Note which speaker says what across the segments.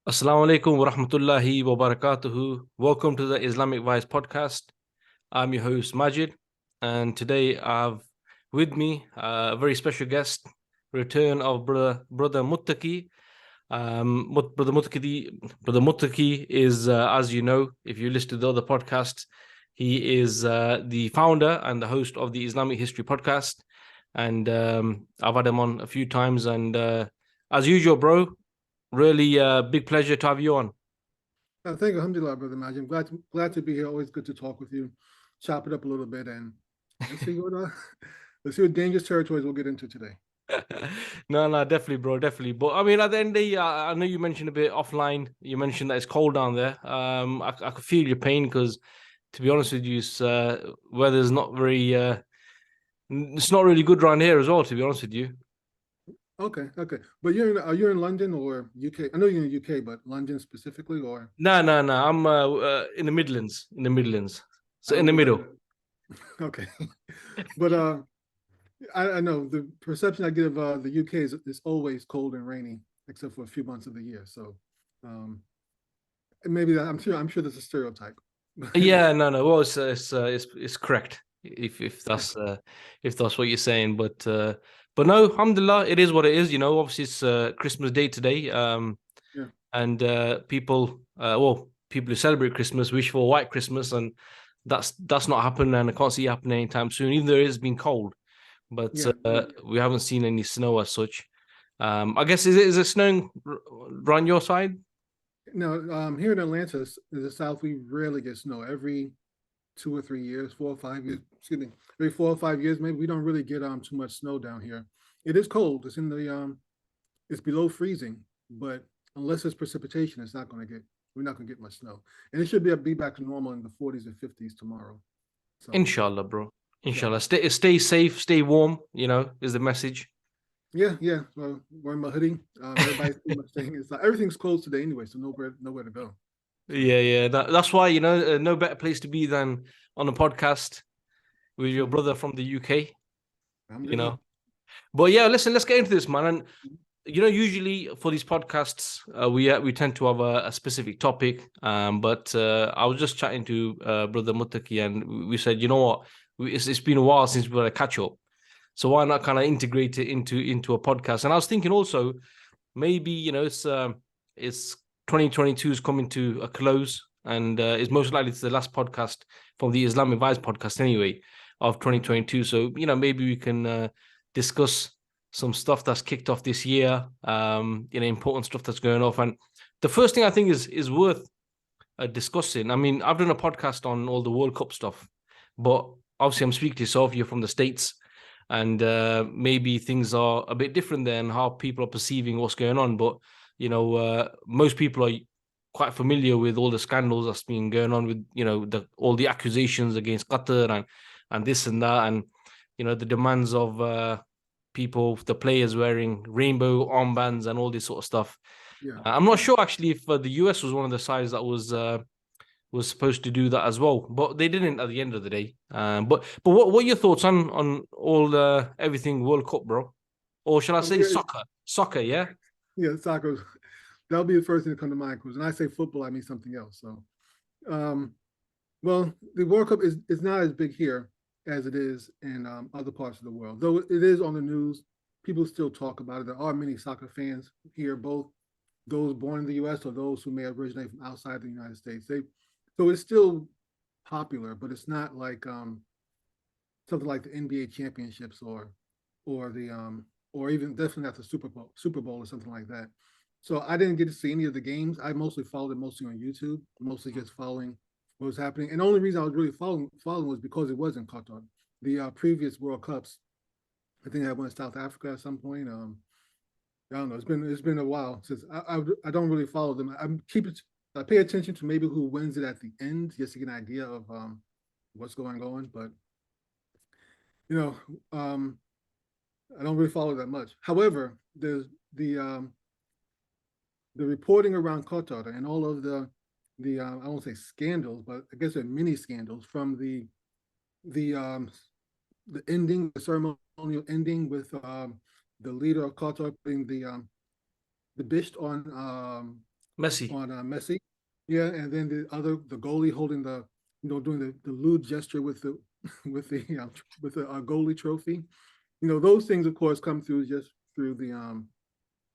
Speaker 1: Assalamu alaikum wa rahmatullahi wa barakatuhu. Welcome to the Islamic Vice Podcast. I'm your host, Majid, and today I have with me a very special guest, return of brother Muttaqi. Brother Muttaqi is, as you know, if you listen to the other podcasts, he is the founder and the host of the Islamic History Podcast. And I've had him on a few times. And as usual, bro, really big pleasure to have you on.
Speaker 2: Thank you, alhamdulillah, brother Majid. I'm glad to be here. Always good to talk with you, chop it up a little bit, and let's see what dangerous territories we'll get into today.
Speaker 1: No, definitely, bro, definitely. But I mean, at the end of the day, I know you mentioned a bit offline. You mentioned that it's cold down there. I could feel your pain because, to be honest with you, weather's not very. It's not really good around here as well. To be honest with you.
Speaker 2: Okay. But you're in London or UK? I know you're in the UK, but London specifically, or
Speaker 1: No. I'm in the Midlands. So in the middle.
Speaker 2: Okay. But I know the perception I get of the UK is it's always cold and rainy, except for a few months of the year. So maybe I'm sure that's a stereotype.
Speaker 1: Yeah, no. Well, it's correct if that's what you're saying. But no, alhamdulillah, it is what it is. You know, obviously it's Christmas Day today.
Speaker 2: Yeah.
Speaker 1: And people who celebrate Christmas wish for a white Christmas, and that's not happening, and I can't see it happening anytime soon. Even though it has been cold, but we haven't seen any snow as such. I guess is it snowing around your side?
Speaker 2: No, here in Atlanta, in the South, we rarely get snow. Every 2 or 3 years, 4 or 5 years, excuse me, every 4 or 5 years, maybe we don't really get too much snow down here. It is cold. It's in the it's below freezing, but unless there's precipitation, we're not gonna get much snow. And it should be back to normal in the 40s and 50s tomorrow.
Speaker 1: So, Inshallah, bro. Inshallah. Stay safe, stay warm, is the message.
Speaker 2: Yeah. Well, wearing my hoodie. Everybody's pretty much staying inside. Everything's closed today anyway, so nowhere to go.
Speaker 1: Yeah. That's why, no better place to be than on a podcast with your brother from the UK. But yeah, listen, let's get into this, man. And usually for these podcasts, we tend to have a specific topic. But I was just chatting to brother Muttaqi, and we said, you know what, it's been a while since we had a catch up, so why not kind of integrate it into a podcast? And I was thinking also, maybe it's 2022 is coming to a close, and it's most likely it's the last podcast from the Islamic Vice podcast anyway of 2022. So maybe we can discuss some stuff that's kicked off this year, important stuff that's going off. And the first thing I think is worth discussing. I mean, I've done a podcast on all the World Cup stuff, but obviously I'm speaking to yourself. You're from the States, and maybe things are a bit different than how people are perceiving what's going on. But most people are quite familiar with all the scandals that's been going on with all the accusations against Qatar and this and that, and the demands of the players wearing rainbow armbands and all this sort of stuff.
Speaker 2: Yeah.
Speaker 1: I'm not sure actually if the US was one of the sides that was supposed to do that as well, but they didn't at the end of the day. But what are your thoughts on all everything World Cup, bro? Or should I say soccer? Yeah.
Speaker 2: Yeah, soccer. That'll be the first thing to come to mind, because when I say football, I mean something else. So, well, the World Cup is not as big here as it is in other parts of the world. Though it is on the news, people still talk about it. There are many soccer fans here, both those born in the US or those who may originate from outside the United States. So it's still popular, but it's not like something like the NBA championships or even definitely not the Super Bowl or something like that. So I didn't get to see any of the games. I mostly followed it mostly on YouTube, mostly just following what was happening. And the only reason I was really following was because it was in Qatar. The previous World Cups, I think I went to South Africa at some point. I don't know. It's been a while since I don't really follow them. I pay attention to maybe who wins it at the end, just to get an idea of what's going on. But I don't really follow that much. However, there's the reporting around Qatar and all of the I won't say scandals, but I guess they're mini scandals from the ending, the ceremonial ending with the leader of Qatar putting the bisht on
Speaker 1: Messi.
Speaker 2: on Messi. Yeah, and then the goalie holding doing the lewd gesture with the with the goalie trophy. Those things of course come through just through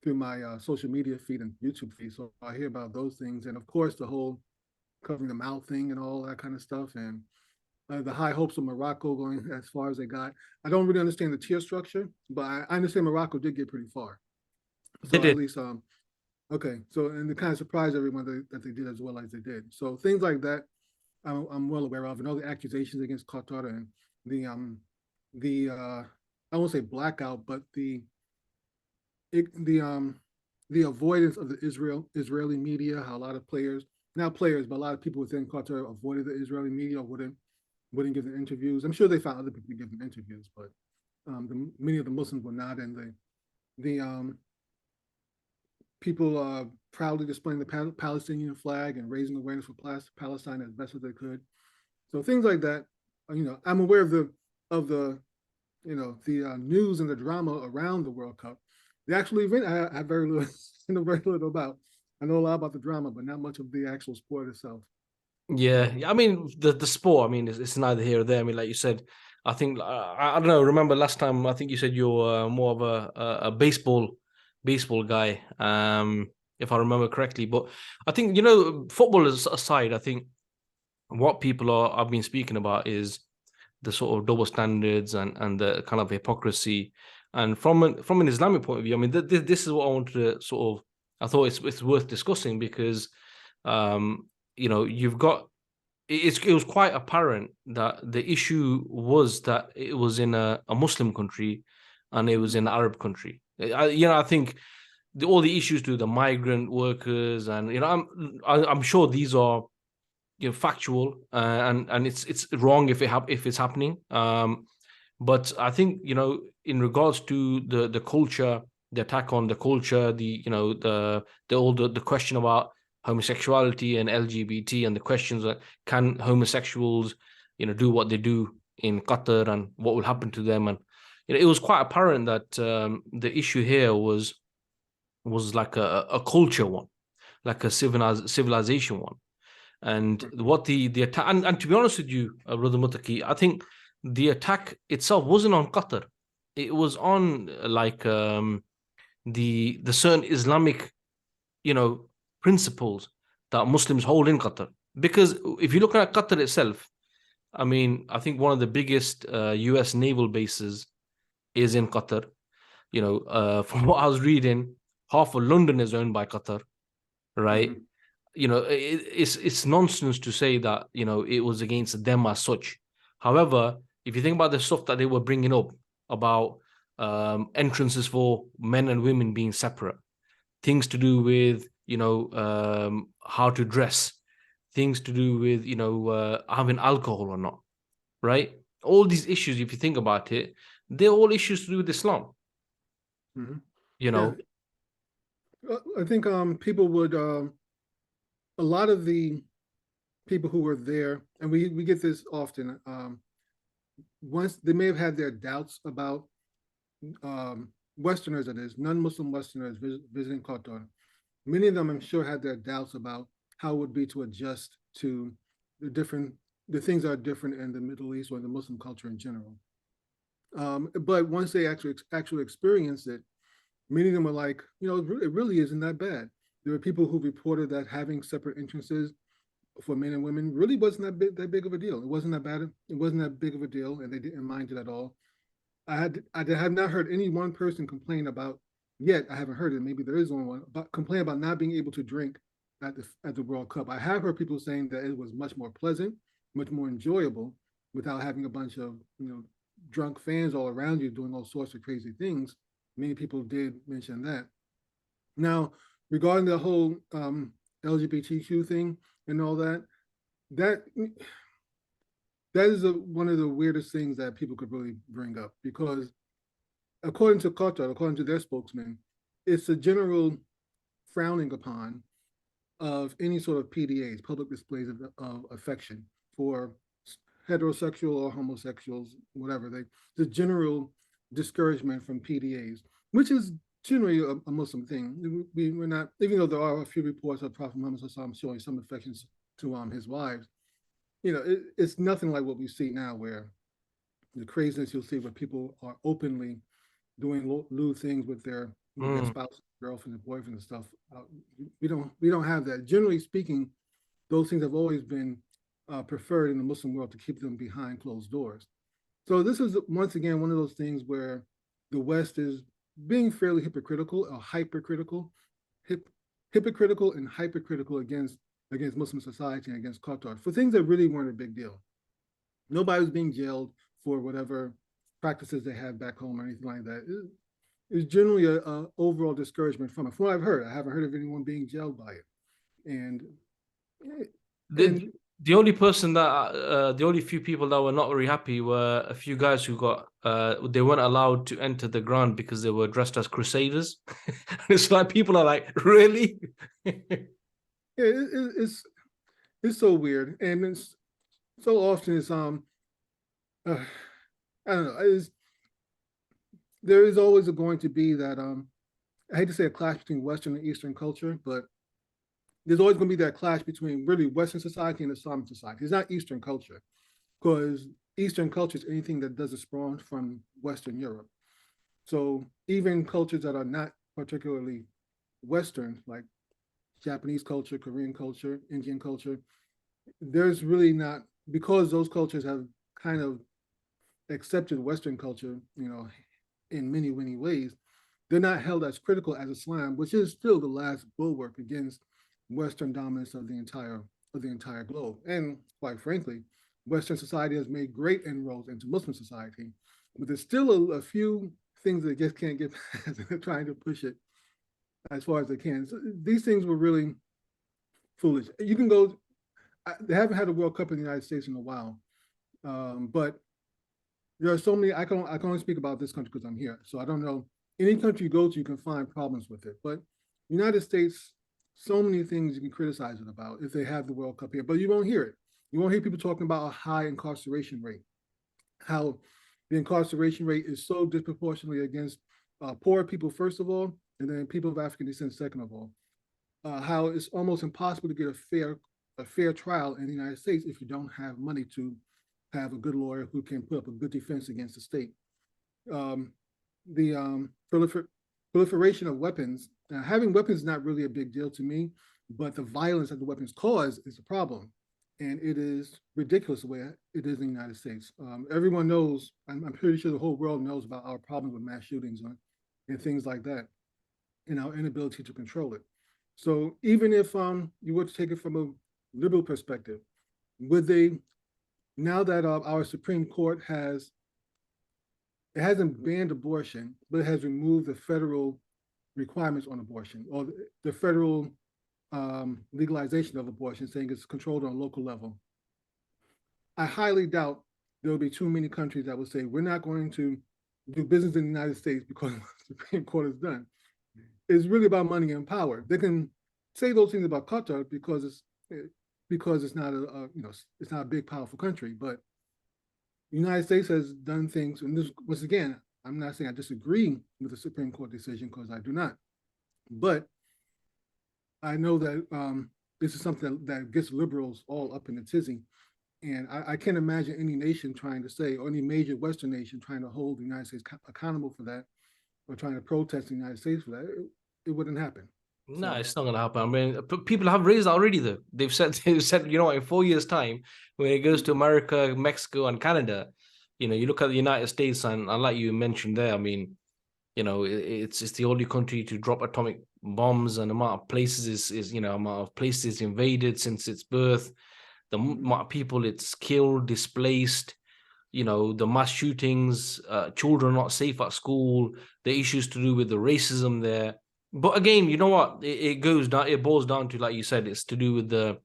Speaker 2: my social media feed and YouTube feed. So I hear about those things, and of course the whole covering the mouth thing and all that kind of stuff, and the high hopes of Morocco going as far as they got. I don't really understand the tier structure, but I understand Morocco did get pretty far.
Speaker 1: They
Speaker 2: So at
Speaker 1: did.
Speaker 2: least okay. So and it kind of surprised everyone that they did as well as they did. So things like that I'm well aware of, and all the accusations against Qatar and the I won't say blackout, but it, the avoidance of the Israeli media, how a lot of players, not players, but a lot of people within Qatar avoided the Israeli media, wouldn't give them interviews. I'm sure they found other people to give them interviews, but many of the Muslims were not, and the people proudly displaying the Palestinian flag and raising awareness for Palestine as best as they could. So things like that. I'm aware of the news and the drama around the World Cup. The actual event, I have very little, very little about. I know a lot about the drama, but not much of the actual sport itself.
Speaker 1: Yeah, I mean the sport. I mean, it's neither here or there. I mean, like you said, I think I don't know. Remember last time? I think you said you're more of a baseball guy, if I remember correctly. But I think football aside, I think what people have been speaking about is the sort of double standards and the kind of hypocrisy. And from an Islamic point of view, I mean, this is what I wanted to sort of. I thought it's worth discussing because you've got it was quite apparent that the issue was that it was in a Muslim country and it was in an Arab country. I think all the issues to the migrant workers and I'm sure these are factual and it's wrong if it's happening. But I think in regards to the culture, the attack on the culture, the question about homosexuality and LGBT, and the questions that can homosexuals, do what they do in Qatar and what will happen to them. And it was quite apparent that the issue here was like a culture one, like a civilization one. And what the attack, and to be honest with you, Brother Muttaqi, I think the attack itself wasn't on Qatar. It was on the certain Islamic, principles that Muslims hold in Qatar. Because if you look at Qatar itself, I mean, I think one of the biggest US naval bases is in Qatar. From what I was reading, half of London is owned by Qatar, right?
Speaker 2: Mm-hmm.
Speaker 1: It's nonsense to say that it was against them as such. However, if you think about the stuff that they were bringing up about entrances for men and women being separate, things to do with how to dress, things to do with having alcohol or not, right? All these issues, if you think about it, they're all issues to do with Islam.
Speaker 2: Mm-hmm.
Speaker 1: Yeah.
Speaker 2: I think people would a lot of the people who were there, and we get this often. Once they may have had their doubts about Westerners, that is, non-Muslim Westerners visiting Qatar. Many of them, I'm sure, had their doubts about how it would be to adjust to the things that are different in the Middle East or in the Muslim culture in general. But once they actually experienced it, many of them were like, it really isn't that bad. There were people who reported that having separate entrances for men and women really wasn't that big of a deal. It wasn't that bad. It wasn't that big of a deal, and they didn't mind it at all. I have not heard any one person complain about yet. I haven't heard it. Maybe there is only one, but complain about not being able to drink at the World Cup. I have heard people saying that it was much more pleasant, much more enjoyable, without having a bunch of drunk fans all around you doing all sorts of crazy things. Many people did mention that. Now, regarding the whole LGBTQ thing and all that, that is one of the weirdest things that people could really bring up, because according to Qatar, according to their spokesman, it's a general frowning upon of any sort of PDAs, public displays of affection for heterosexual or homosexuals, whatever. The general discouragement from PDAs, which is generally a Muslim thing. We're not, even though there are a few reports of Prophet Muhammad showing some affections to his wives, it's nothing like what we see now, where the craziness you'll see where people are openly doing lewd things with their spouse, girlfriend, and boyfriend and stuff. We don't have that. Generally speaking, those things have always been preferred in the Muslim world to keep them behind closed doors. So this is once again one of those things where the West is being fairly hypocritical or hypercritical and hypercritical against Muslim society and against Qatar for things that really weren't a big deal. Nobody was being jailed for whatever practices they had back home or anything like that. It's generally a overall discouragement from it. From what I've heard, I haven't heard of anyone being jailed by it. And
Speaker 1: the only person that the only few people that were not very happy were a few guys who got they weren't allowed to enter the ground because they were dressed as crusaders. It's like people are like, really?
Speaker 2: It's so weird, and it's so often it's I don't know. There is always going to be that I hate to say a clash between Western and Eastern culture, but there's always going to be that clash between really Western society and Islamic society. It's not Eastern culture, because Eastern culture is anything that doesn't spawn from Western Europe. So even cultures that are not particularly Western, like Japanese culture, Korean culture, Indian culture, there's really not, because those cultures have kind of accepted Western culture, in many, many ways, they're not held as critical as Islam, which is still the last bulwark against Western dominance of the entire globe. And quite frankly, Western society has made great inroads into Muslim society, but there's still a few things that just can't get past. They're trying to push it as far as they can. So these things were really foolish. You can go, they haven't had a World Cup in the United States in a while, but there are so many, I can only speak about this country because I'm here. So I don't know, any country you go to, you can find problems with it. But United States, so many things you can criticize it about if they have the World Cup here, but you won't hear it. You won't hear people talking about a high incarceration rate, how the incarceration rate is so disproportionately against poor people, first of all, and then people of African descent, second of all. How it's almost impossible to get a fair trial in the United States if you don't have money to have a good lawyer who can put up a good defense against the state. The proliferation of weapons. Having weapons is not really a big deal to me, but the violence that the weapons cause is a problem. And it is ridiculous the way it is in the United States. Everyone knows, I'm pretty sure the whole world knows about our problems with mass shootings and things like that, and our inability to control it. So even if you were to take it from a liberal perspective, would they, now that our Supreme Court it hasn't banned abortion, but it has removed the federal requirements on abortion, or the federal legalization of abortion, saying it's controlled on a local level. I highly doubt there will be too many countries that will say, we're not going to do business in the United States because the Supreme Court is done. It's really about money and power. They can say those things about Qatar because it's not it's not a big, powerful country, but the United States has done things, and this, once again, I'm not saying I disagree with the Supreme Court decision, because I do not, but I know that this is something that gets liberals all up in a tizzy, and I can't imagine any nation trying to say, or any major Western nation trying to hold the United States accountable for that, or trying to protest the United States for that. It wouldn't happen.
Speaker 1: No, it's not going to happen. I mean, people have raised already, though. They've said, in 4 years' time, when it goes to America, Mexico, and Canada, you look at the United States, and like you mentioned there, I mean, it's the only country to drop atomic bombs, and the amount of places amount of places invaded since its birth, the amount of people it's killed, displaced, the mass shootings, children not safe at school, the issues to do with the racism there. But again, you know what? It boils down to, like you said, it's to do with the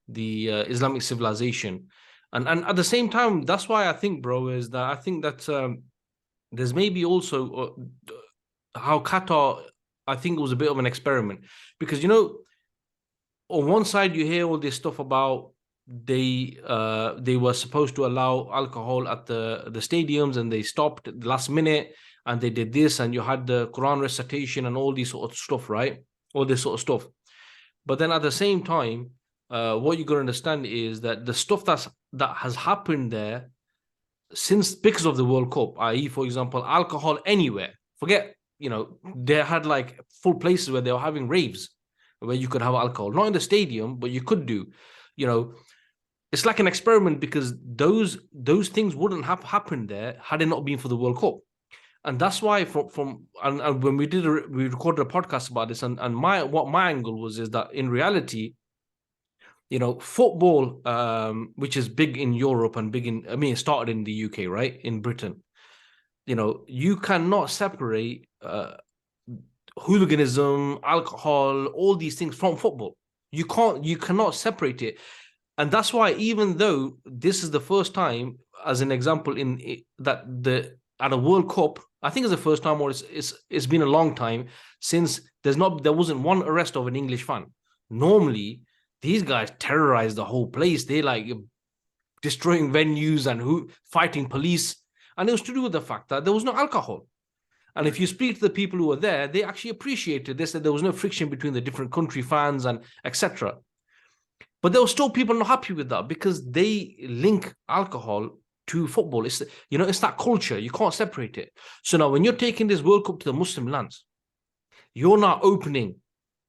Speaker 1: Islamic civilization, and at the same time, that's why I think, bro, is that I think that there's maybe also how Qatar, I think it was a bit of an experiment, because on one side you hear all this stuff about they were supposed to allow alcohol at the stadiums, and they stopped at the last minute. and they did this, and you had the Quran recitation and all these sort of stuff, right? All this sort of stuff. But then at the same time, what you got to understand is that the stuff that has happened there since, because of the World Cup, i.e., for example, alcohol anywhere. Forget, they had like full places where they were having raves where you could have alcohol, not in the stadium, but you could do. It's like an experiment, because those things wouldn't have happened there had it not been for the World Cup. And that's why and when we recorded a podcast about this, and what my angle was is that in reality, football, which is big in Europe and it started in the UK, right? In Britain, you cannot separate hooliganism, alcohol, all these things from football. You cannot separate it. And that's why, even though this is the first time, as an example, at a World Cup, I think it's the first time, or it's been a long time since there wasn't one arrest of an English fan. Normally, these guys terrorize the whole place. They like destroying venues and fighting police. And it was to do with the fact that there was no alcohol. And if you speak to the people who were there, they actually appreciated this, that there was no friction between the different country fans and etc. But there were still people not happy with that, because they link alcohol to football. It's that culture. You can't separate it. So now when you're taking this World Cup to the Muslim lands, you're now opening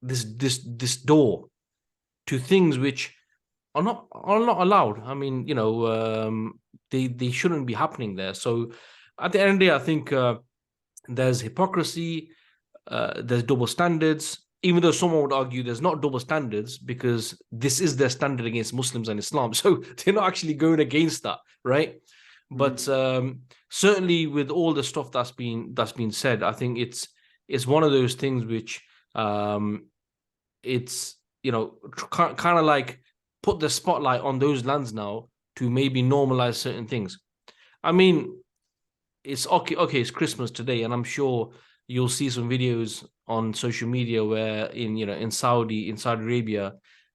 Speaker 1: this door to things which are not allowed. I mean, they shouldn't be happening there. So at the end of the day, I think there's hypocrisy, there's double standards, even though someone would argue there's not double standards, because this is their standard against Muslims and Islam. So they're not actually going against that, right? Mm-hmm. But certainly with all the stuff that's been said, I think it's one of those things which it's kind of like put the spotlight on those lands now to maybe normalize certain things. I mean, it's okay, it's Christmas today, and I'm sure you'll see some videos on social media where in Saudi Arabia,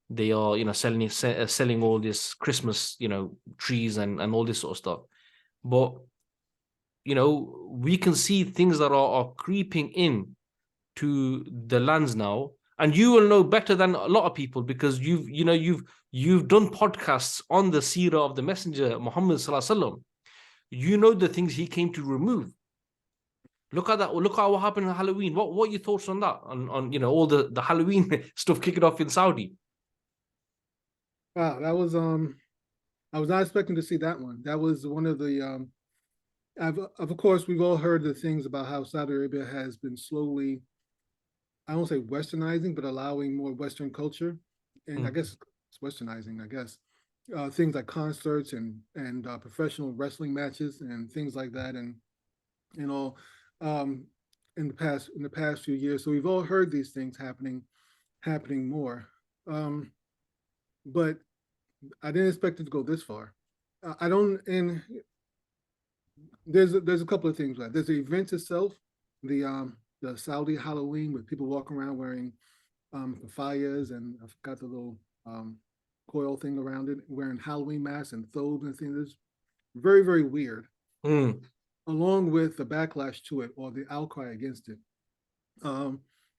Speaker 1: they are selling all this Christmas trees and all this sort of stuff. But we can see things that are creeping in to the lands now, and you will know better than a lot of people, because you've done podcasts on the seerah of the Messenger Muhammad sallallahu alaihi wasallam. You know the things he came to remove. Look at that. Look at what happened on Halloween. What are your thoughts on that? On all the Halloween stuff kicking off in Saudi?
Speaker 2: Wow, that was I was not expecting to see that one. That was one of the of course, we've all heard the things about how Saudi Arabia has been slowly, I won't say westernizing, but allowing more Western culture. And I guess it's westernizing, I guess. Things like concerts and professional wrestling matches and things like that, and in the past few years. So we've all heard these things happening more. But I didn't expect it to go this far. I don't. And there's a couple of things. There's the event itself, the Saudi Halloween, with people walking around wearing kafayas, and I forgot the little coil thing around it, wearing Halloween masks and thobes and things. It's very, very weird. Along with the backlash to it, or the outcry against it.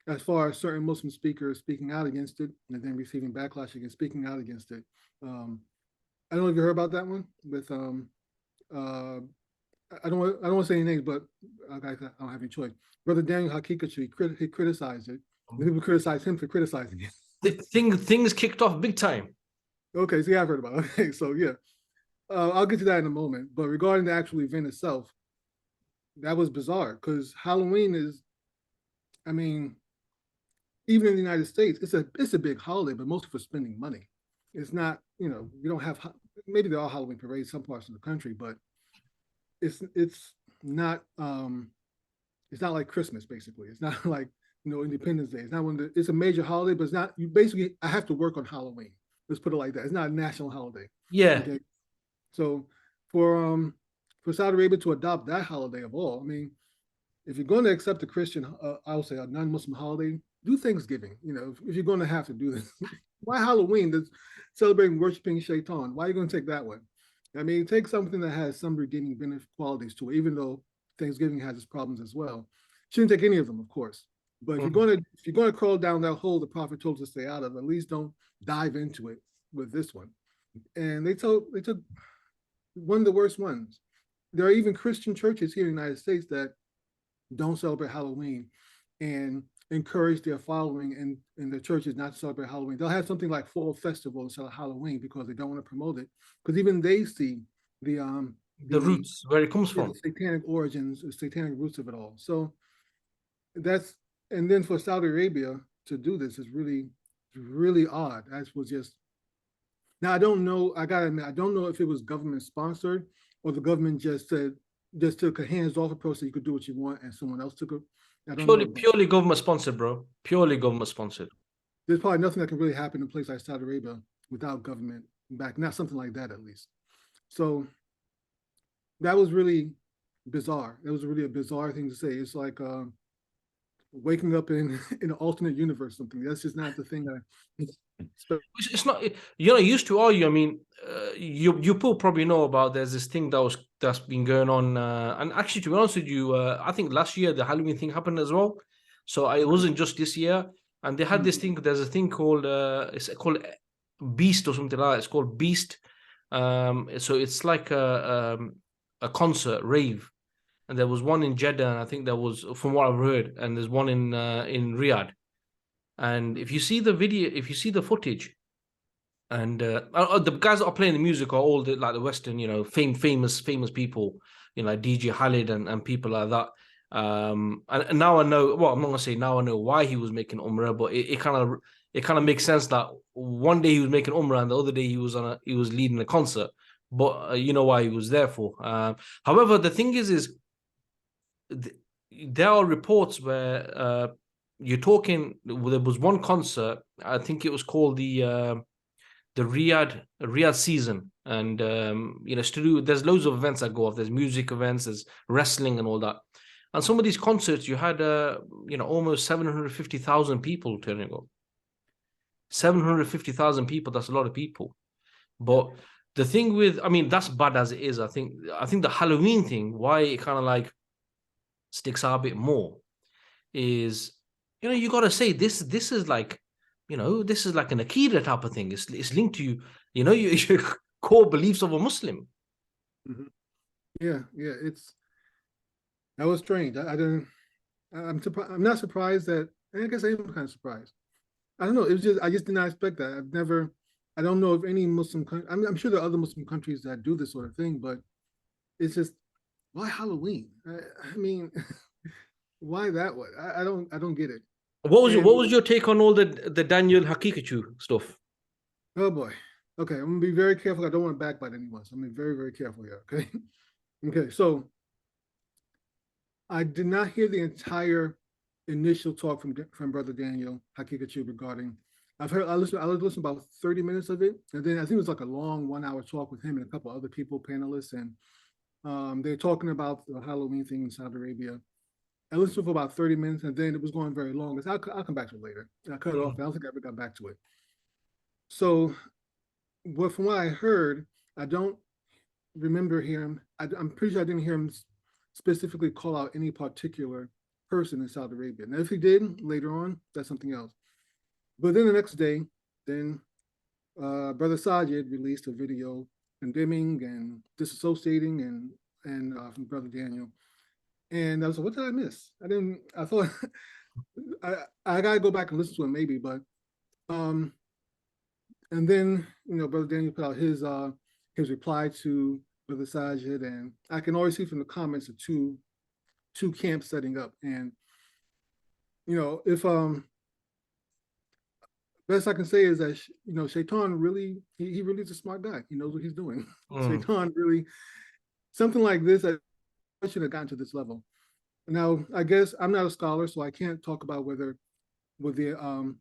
Speaker 2: As far as certain Muslim speakers speaking out against it, and then receiving backlash against speaking out against it. I don't know if you heard about that one with I don't want to say any names, but I don't have any choice. Brother Daniel Haqiqatjou, he criticized it. People criticize him for criticizing it.
Speaker 1: Things kicked off big time.
Speaker 2: Okay, so yeah, I've heard about it. Okay, so yeah, I'll get to that in a moment. But regarding the actual event itself, that was bizarre, because Halloween is, I mean, even in the United States, it's a big holiday, but mostly for spending money. It's not, you don't have, maybe there are Halloween parades in some parts of the country, but it's not like Christmas, basically. It's not like, Independence Day. It's not it's a major holiday, but it's not, I have to work on Halloween. Let's put it like that. It's not a national holiday.
Speaker 1: Yeah.
Speaker 2: Okay? So for Saudi Arabia to adopt that holiday of all, I mean, if you're going to accept a Christian, I would say a non-Muslim holiday, do Thanksgiving. If you're going to have to do this, why Halloween? That's celebrating worshiping Shaitan. Why are you going to take that one? I mean, take something that has some redeeming benefit qualities to it, even though Thanksgiving has its problems as well. Shouldn't take any of them, of course. But if you're gonna crawl down that hole the prophet told us to stay out of, at least don't dive into it with this one. And they took one of the worst ones. There are even Christian churches here in the United States that don't celebrate Halloween and encourage their following in the churches not to celebrate Halloween. They'll have something like Fall Festival instead of Halloween because they don't want to promote it. Because even they see the
Speaker 1: roots where it comes from,
Speaker 2: the satanic origins, the satanic roots of it all. So and then for Saudi Arabia to do this is really odd. That was just. Now I don't know. I gotta admit, I don't know if it was government sponsored or the government just took a hands-off approach that you could do what you want, and someone else took a.
Speaker 1: Purely government sponsored, bro. Purely government sponsored.
Speaker 2: There's probably nothing that can really happen in a place like Saudi Arabia without government back. Not something like that, at least. So that was really bizarre. That was really a bizarre thing to say. It's like waking up in an alternate universe. Something that's just not the thing that.
Speaker 1: It's not. You're not used to, are you? I mean, you probably know about. There's this thing that's been going on, and actually, to be honest with you, I think last year the Halloween thing happened as well. So it wasn't just this year. And they had this thing. There's a thing called it's called Beast or something like that. It's called Beast. So it's like a concert rave, and there was one in Jeddah, and I think there was, from what I've heard, and there's one in Riyadh. And if you see the video, if you see the footage, and the guys that are playing the music are all the Western, famous people, like DJ Khaled and people like that. And now I know. Well, I'm not gonna say now I know why he was making Umrah, but it kind of makes sense that one day he was making Umrah and the other day he was leading a concert. But you know why he was there for. However, the thing is there are reports where. You're talking. There was one concert. I think it was called the Riyadh season, and it's to do. There's loads of events that go off. There's music events, there's wrestling, and all that. And some of these concerts, you had almost 750,000 people turning up. 750,000 people. That's a lot of people. But the thing with, I mean, that's bad as it is. I think the Halloween thing, why it kind of like sticks out a bit more, is. You got to say this is like, this is like an Akida type of thing. It's linked to your core beliefs of a Muslim.
Speaker 2: Mm-hmm. Yeah. That was strange. I'm surprised. I'm not surprised that. I guess I am kind of surprised. I don't know. I just did not expect that. I don't know if any Muslim country. I'm sure there are other Muslim countries that do this sort of thing, but it's just, why Halloween? I mean. Why that one? I don't get it.
Speaker 1: What was your take on all the Daniel Haqiqatjou stuff?
Speaker 2: Oh boy. Okay, I'm gonna be very careful. I don't want to backbite anyone, so I'm gonna be very, very careful here. Okay. Okay, so I did not hear the entire initial talk from Brother Daniel Haqiqatjou regarding. I listened about 30 minutes of it, and then I think it was like a long 1 hour talk with him and a couple other people, panelists, and they're talking about the Halloween thing in Saudi Arabia. I listened for about 30 minutes, and then it was going very long. I'll come back to it later. I cut it off. I don't think I ever got back to it. So, from what I heard, I don't remember hearing. I'm pretty sure I didn't hear him specifically call out any particular person in Saudi Arabia. Now, if he did later on, that's something else. But then the next day, Brother Saajid released a video condemning and disassociating and from Brother Daniel. And I was like, what did I miss? I thought I gotta go back and listen to it maybe, but and then Brother Daniel put out his reply to Brother Saajid, and I can always see from the comments of two camps setting up. And if best I can say is that Shaitan really he really is a smart guy. He knows what he's doing. Shaitan really, something like this, I should have gotten to this level. Now, I guess I'm not a scholar, so I can't talk about whether the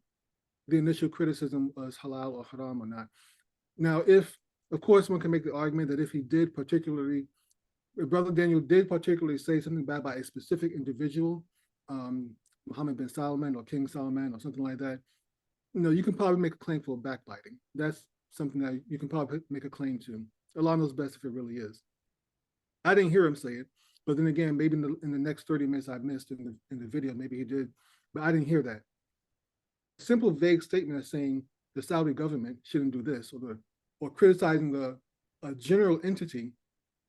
Speaker 2: initial criticism was halal or haram or not. Now, of course, one can make the argument that if Brother Daniel did particularly say something bad by a specific individual, Mohammed bin Salman or King Salman or something like that, you can probably make a claim for backbiting. That's something that you can probably make a claim to. Allah knows best if it really is. I didn't hear him say it, But then again, maybe in the next 30 minutes I missed in the video, maybe he did, but I didn't hear that. Simple, vague statement of saying the Saudi government shouldn't do this, or criticizing a general entity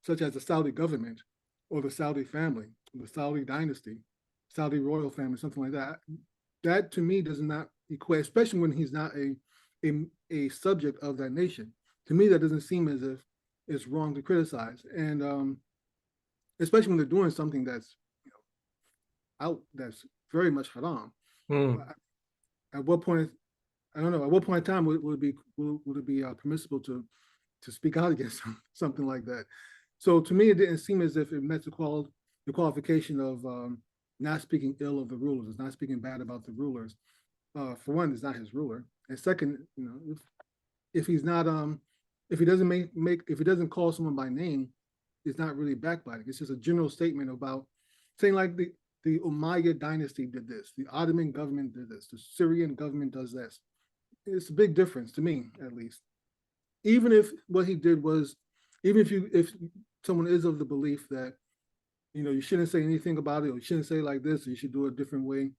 Speaker 2: such as the Saudi government or the Saudi family, the Saudi dynasty, Saudi royal family, something like that. That to me does not equate, especially when he's not a subject of that nation. To me, that doesn't seem as if it's wrong to criticize, and especially when they're doing something that's that's very much haram. At what point, I don't know. At what point in time would it be permissible to speak out against something like that? So to me, it didn't seem as if it met the qualification of not speaking ill of the rulers, it's not speaking bad about the rulers. For one, it's not his ruler, and second, if he's not if he doesn't if he doesn't call someone by name, it's not really backbiting. It's just a general statement about saying like the Umayyad dynasty did this, the Ottoman government did this, the Syrian government does this. It's a big difference to me, at least. Even if what he did was, even if someone is of the belief that you shouldn't say anything about it, or you shouldn't say it like this, or you should do it a different way,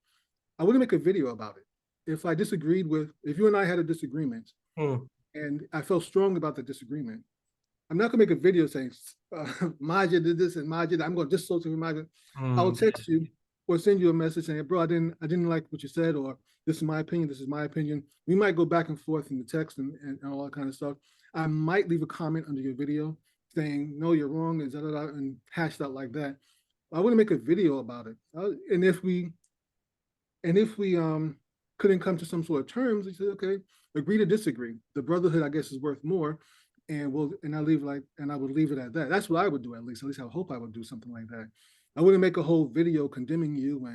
Speaker 2: I wouldn't make a video about it. If I disagreed if you and I had a disagreement, and I felt strong about the disagreement, I'm not gonna make a video saying Maajid did this and Maajid, I'm gonna dissociate with Maajid. I'll text you or send you a message saying, bro, I didn't like what you said, or this is my opinion, this is my opinion. We might go back and forth in the text and all that kind of stuff. I might leave a comment under your video saying, no, you're wrong, and hash out like that. I wouldn't make a video about it. And if we couldn't come to some sort of terms, we said, okay, agree to disagree. The brotherhood, I guess, is worth more, and I would leave it at that. That's what I would do, at least. At least I hope I would do something like that. I wouldn't make a whole video condemning you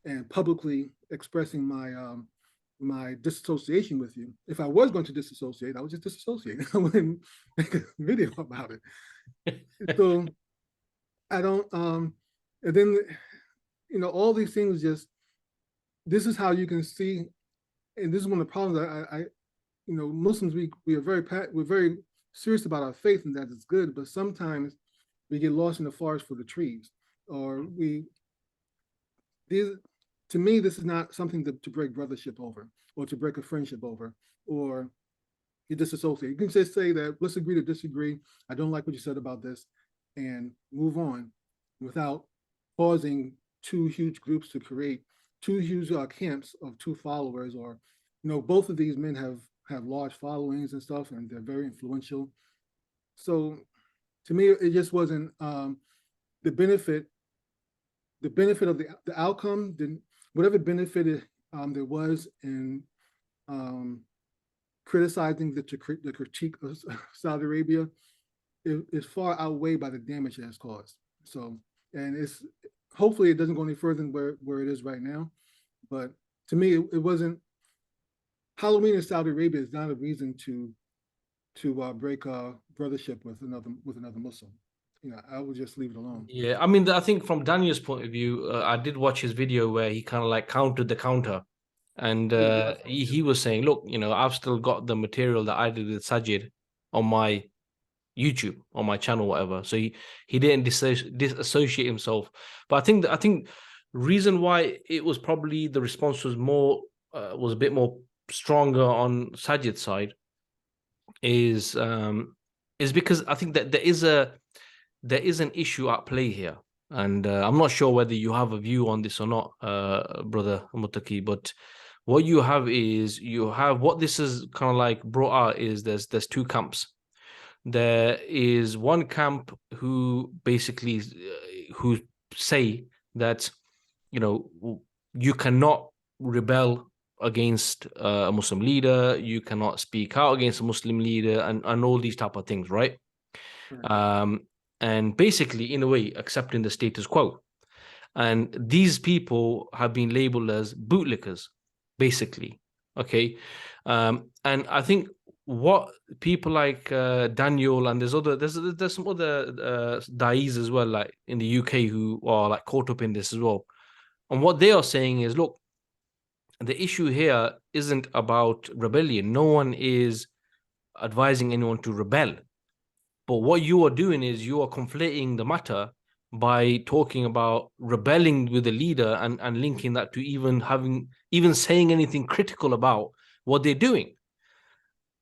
Speaker 2: and publicly expressing my disassociation with you. If I was going to disassociate, I would just disassociate. I wouldn't make a video about it. So I don't. And then all these things this is how you can see, and this is one of the problems that Muslims, we're very serious about our faith, and that it's good, but sometimes we get lost in the forest for the trees, or to me, this is not something to break brothership over, or to break a friendship over, or you disassociate. You can just say that, let's agree to disagree. I don't like what you said about this, and move on without causing two huge groups to create two huge camps of two followers, or both of these men have large followings and stuff, and they're very influential. So to me, it just wasn't the benefit of the outcome. Whatever benefit there was in criticizing the critique of Saudi Arabia is far outweighed by the damage it has caused. So, and hopefully it doesn't go any further than where it is right now. But to me, it wasn't. Halloween in Saudi Arabia is not a reason to break brothership with another Muslim. I would just leave it alone.
Speaker 1: Yeah, I mean, I think from Daniel's point of view, I did watch his video where he kind of like countered the counter, and he was saying, look, I've still got the material that I did with Saajid on my YouTube, on my channel, whatever. So he didn't disassociate himself. But I think reason why it was probably the response was a bit more stronger on Saajid's side is because I think that there is an issue at play here, and I'm not sure whether you have a view on this or not, brother Muttaqi, but what you have is what this is kind of like brought out is there's two camps. There is one camp who basically who say that you cannot rebel against a Muslim leader, you cannot speak out against a Muslim leader, and all these type of things, right? And basically, in a way, accepting the status quo. And these people have been labeled as bootlickers, basically. Okay, and I think what people like Daniel, and there's some other da'is as well, like in the UK, who are like caught up in this as well. And what they are saying is, look, the issue here isn't about rebellion. No one is advising anyone to rebel. But what you are doing is you are conflating the matter by talking about rebelling with the leader and linking that to even saying anything critical about what they're doing.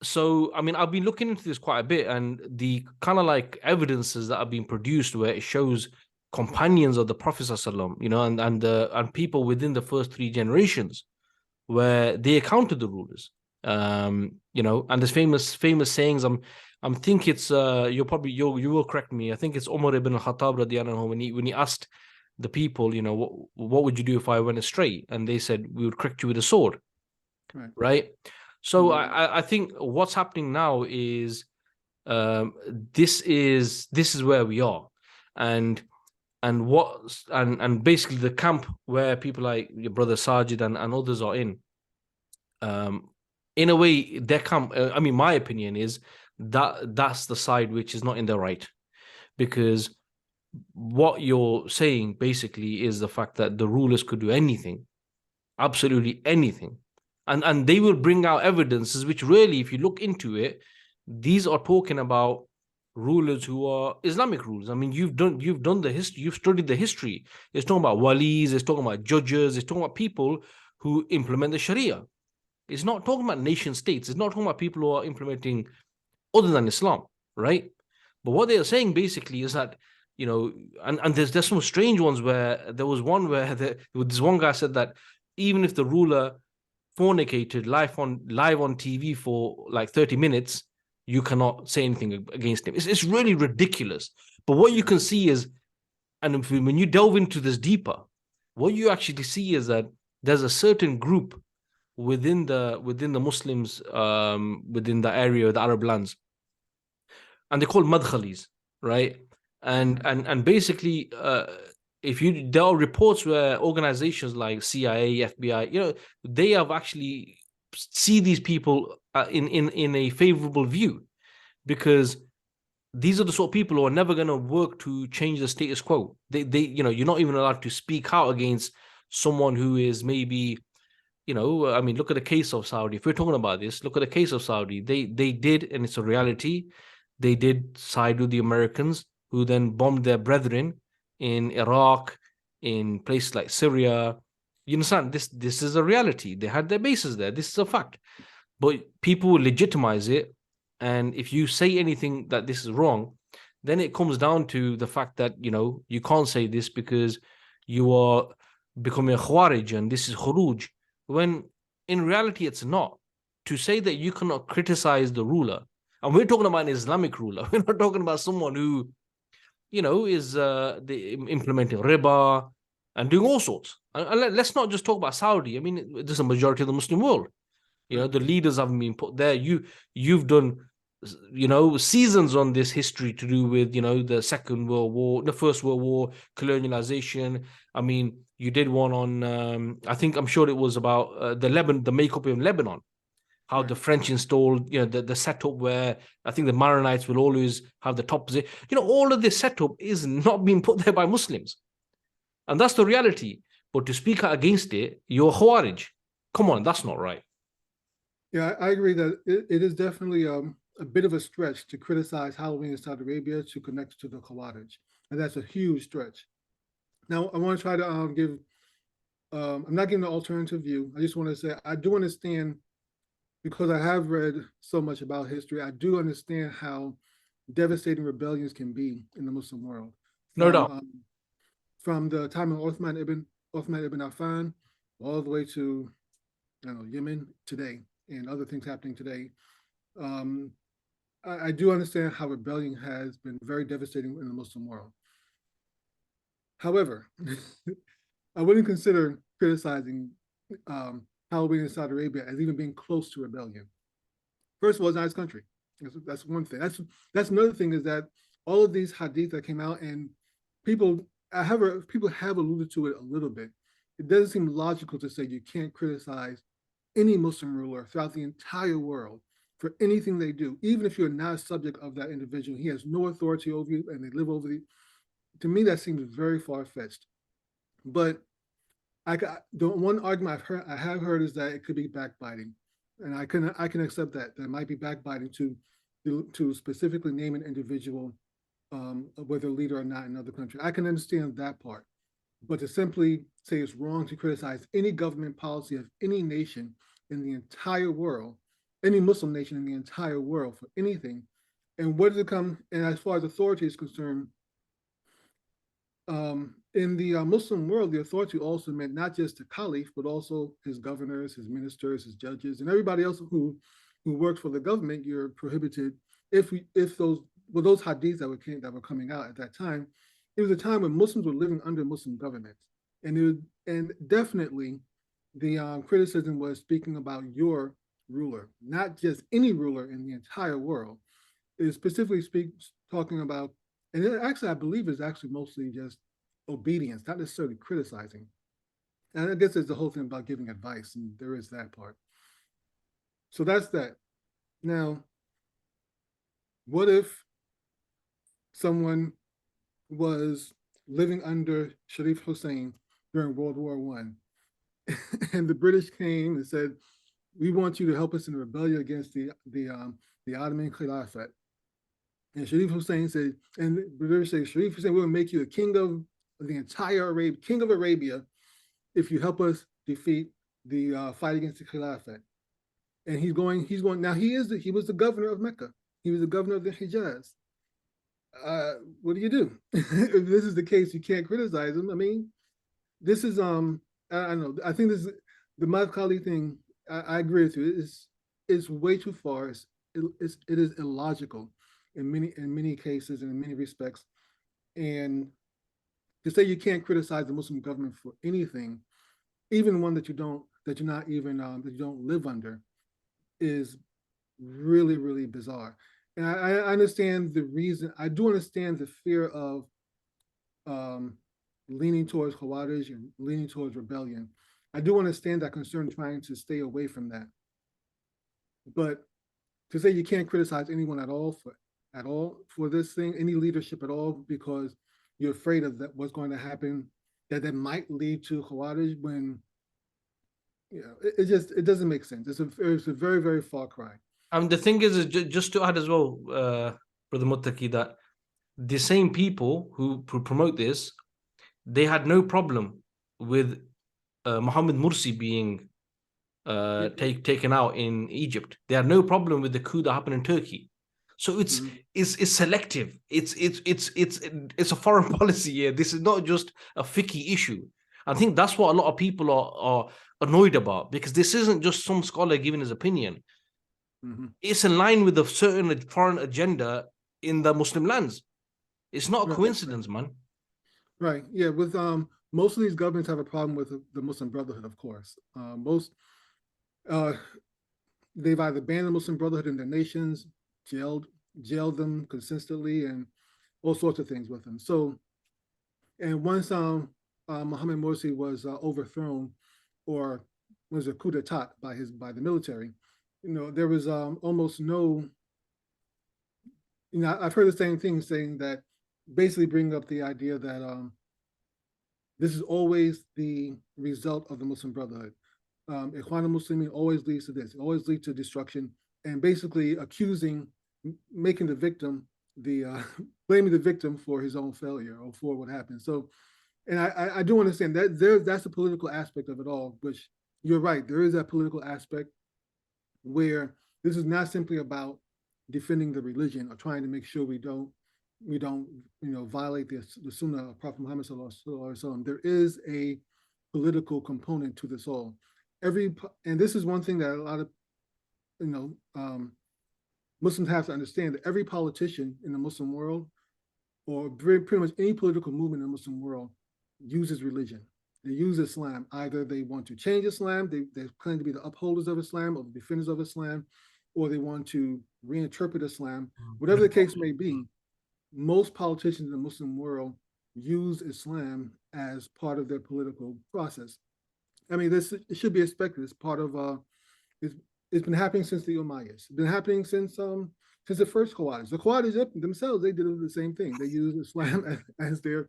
Speaker 1: So, I mean, I've been looking into this quite a bit, and the kind of like evidences that have been produced where it shows companions of the Prophet ﷺ, and people within the first three generations where they accounted the rulers. And there's famous sayings. I'm think it's you will correct me. I think it's Umar ibn al-Khattab radiallahu anhu when he asked the people, what would you do if I went astray? And they said, we would correct you with a sword. Right? So I think what's happening now is this is where we are, and basically the camp where people like your brother Saajid and others are in a way their camp. I mean, my opinion is that's the side which is not in the right, because what you're saying basically is the fact that the rulers could do anything, absolutely anything. And they will bring out evidences which really, if you look into it, these are talking about rulers who are Islamic rulers. I mean, you've done the history, you've studied the history. It's talking about walis, it's talking about judges, it's talking about people who implement the Sharia. It's not talking about nation states. It's not talking about people who are implementing other than Islam, right? But what they are saying basically is that, and there's some strange ones where there was one where this one guy said that even if the ruler fornicated live on TV for like 30 minutes, you cannot say anything against him. It's really ridiculous. But what you can see is, and when you delve into this deeper, what you actually see is that there's a certain group within the Muslims, within the area of the Arab lands, and they're called Madhkhalis, right? And basically, there are reports where organizations like CIA, FBI, they have actually see these people in a favorable view, because these are the sort of people who are never going to work to change the status quo. They you're not even allowed to speak out against someone who is maybe, I mean, look at the case of Saudi. If we're talking about this, look at the case of Saudi. They did, and it's a reality, they did side with the Americans, who then bombed their brethren in Iraq, in places like Syria. You understand? This is a reality. They had their bases there. This is a fact. But people will legitimize it. And if you say anything that this is wrong, then it comes down to the fact that, you can't say this because you are becoming a Khawarij and this is Khurooj. When in reality, it's not. To say that you cannot criticize the ruler, and we're talking about an Islamic ruler, we're not talking about someone who, is implementing riba and doing all sorts. And let's not just talk about Saudi. I mean, there's a majority of the Muslim world. The leaders haven't been put there. You've done, seasons on this history to do with, the Second World War, the First World War, colonialization. I mean, you did one on, I'm sure it was about the makeup in Lebanon. How the French installed, the setup where I think the Maronites will always have the top position. All of this setup is not being put there by Muslims. And that's the reality. But to speak out against it, you're Khawarij. Come on, that's not right.
Speaker 2: Yeah, I agree that it is definitely a bit of a stretch to criticize Halloween in Saudi Arabia to connect to the Khawarij. And that's a huge stretch. Now, I want to try to give, I'm not giving an alternative view. I just want to say, I do understand, because I have read so much about history, I do understand how devastating rebellions can be in the Muslim world.
Speaker 1: No doubt.
Speaker 2: From the time of Uthman ibn Affan all the way to Yemen today and other things happening today. I do understand how rebellion has been very devastating in the Muslim world. However, I wouldn't consider criticizing Halloween in Saudi Arabia as even being close to rebellion. First of all, it's not his country. That's one thing. That's another thing, is that all of these hadith that came out, and people have alluded to it a little bit. It doesn't seem logical to say you can't criticize any Muslim ruler throughout the entire world for anything they do, even if you're not a subject of that individual. He has no authority over you, and they live over you. To me, that seems very far-fetched. But the one argument I have heard is that it could be backbiting, and I can accept that. There might be backbiting to specifically name an individual whether leader or not in another country. I can understand that part. But to simply say it's wrong to criticize any government policy of any nation in the entire world, any Muslim nation in the entire world for anything, and what does it come? And as far as authority is concerned, in the Muslim world, the authority also meant not just the caliph, but also his governors, his ministers, his judges, and everybody else who worked for the government. You're prohibited if those hadiths that were coming out at that time. It was a time when Muslims were living under Muslim governments, and definitely the criticism was speaking about your ruler, not just any ruler in the entire world. It specifically talking about, and it actually I believe is actually mostly just obedience, not necessarily criticizing. And I guess there's the whole thing about giving advice, and there is that part. So that's that. Now, what if someone was living under Sharif Hussein during World War I, and the British came and said, "We want you to help us in the rebellion against the Ottoman Khilafat." And Sharif Hussein said, and the British said, "Sharif Hussein, we'll make you the king of the entire Arabia, king of Arabia, if you help us defeat the fight against the Khilafat." And he's going. Now he was the governor of Mecca. He was the governor of the Hijaz. What do you do? If this is the case, you can't criticize him. I mean, this is I don't know. I think this is the Madhkhalis thing. I agree with you. It's way too far. It is illogical in many cases and in many respects. And to say you can't criticize the Muslim government for anything, even one that you don't live under, is really, really bizarre. And I understand the reason. I do understand the fear of leaning towards Khurooj and leaning towards rebellion. I do understand that concern, trying to stay away from that. But to say you can't criticize anyone at all for this thing, any leadership at all, because you're afraid of that what's going to happen, that might lead to Khurooj, when it doesn't make sense. It's a very, very far cry.
Speaker 1: The thing is just to add as well, Brother Muttaqi, that the same people who promote this, they had no problem with Mohammed Mursi being taken out in Egypt. They had no problem with the coup that happened in Turkey. So it's selective. It's a foreign policy here. This is not just a fiqh issue. I think that's what a lot of people are annoyed about, because this isn't just some scholar giving his opinion. It's in line with a certain foreign agenda in the Muslim lands. It's not a coincidence, man.
Speaker 2: Right. Yeah. With most of these governments have a problem with the Muslim Brotherhood, of course. They've either banned the Muslim Brotherhood in their nations, jailed them consistently, and all sorts of things with them. So, and once Mohammed Morsi was overthrown, or was a coup d'état by the military, there was almost no. I've heard the same thing, saying that, basically bring up the idea that this is always the result of the Muslim Brotherhood. Ikhwan al-Muslimin always leads to this. It always leads to destruction, and basically making the victim blaming the victim for his own failure or for what happened. So, and I do understand that that's the political aspect of it all, which you're right. There is that political aspect where this is not simply about defending the religion or trying to make sure we don't violate the Sunnah of Prophet Muhammad sallallahu alaihi wasallam. There is a political component to this all. And this is one thing that a lot of Muslims have to understand, that every politician in the Muslim world, or pretty much any political movement in the Muslim world, uses religion. They use Islam. Either they want to change Islam, they claim to be the upholders of Islam or the defenders of Islam, or they want to reinterpret Islam. Whatever the case may be, most politicians in the Muslim world use Islam as part of their political process. I mean, it should be expected. It's part of it's been happening since the Umayyads. It's been happening since the first Khawarij. The Khawarij themselves, they did the same thing. They used Islam as their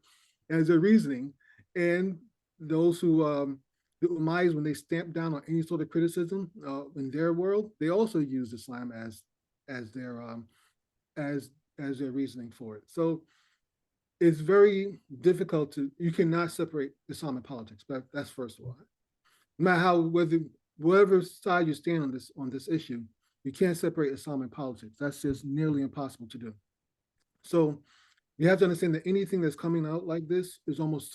Speaker 2: reasoning. And those who the Umayyads, when they stamped down on any sort of criticism in their world, they also used Islam as their as their reasoning for it. So it's very difficult you cannot separate Islam and politics, but that's first of all. No matter how, whatever side you stand on this issue, you can't separate Islam and politics. That's just nearly impossible to do. So you have to understand that anything that's coming out like this there's almost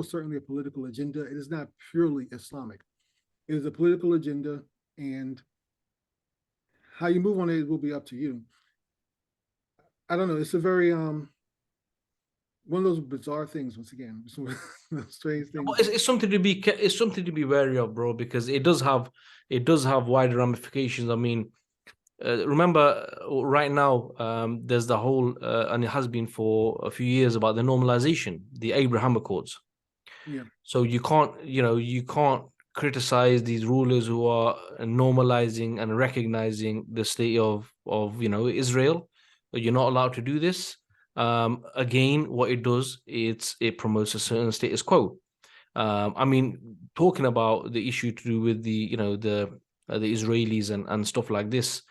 Speaker 2: certainly a political agenda. It is not purely Islamic. It is a political agenda, and how you move on it will be up to you. I don't know. It's a very one of those bizarre things. Once again, strange things.
Speaker 1: It's something to be wary of, bro, because it does have wider ramifications. I mean, remember right now, there's the whole, and it has been for a few years, about the normalization, the Abraham Accords.
Speaker 2: Yeah.
Speaker 1: So you can't criticize these rulers who are normalizing and recognizing the state of Israel. You're not allowed to do this. Again, what it does, it promotes a certain status quo. I mean, talking about the issue to do with the Israelis and stuff like this,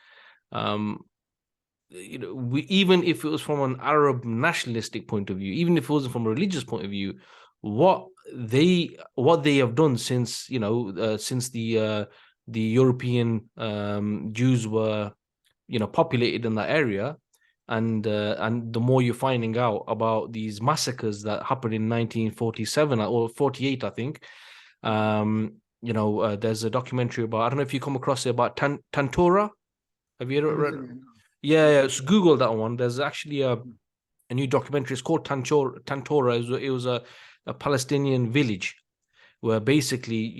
Speaker 1: even if it was from an Arab nationalistic point of view, even if it wasn't from a religious point of view, what they have done since the European Jews were populated in that area, and the more you're finding out about these massacres that happened in 1947 or 48, I think. There's a documentary about, I don't know if you come across it, about Tantura. Have you ever read? Yeah, so Google that one. There's actually a new documentary. It's called Tantura. It was a Palestinian village where basically,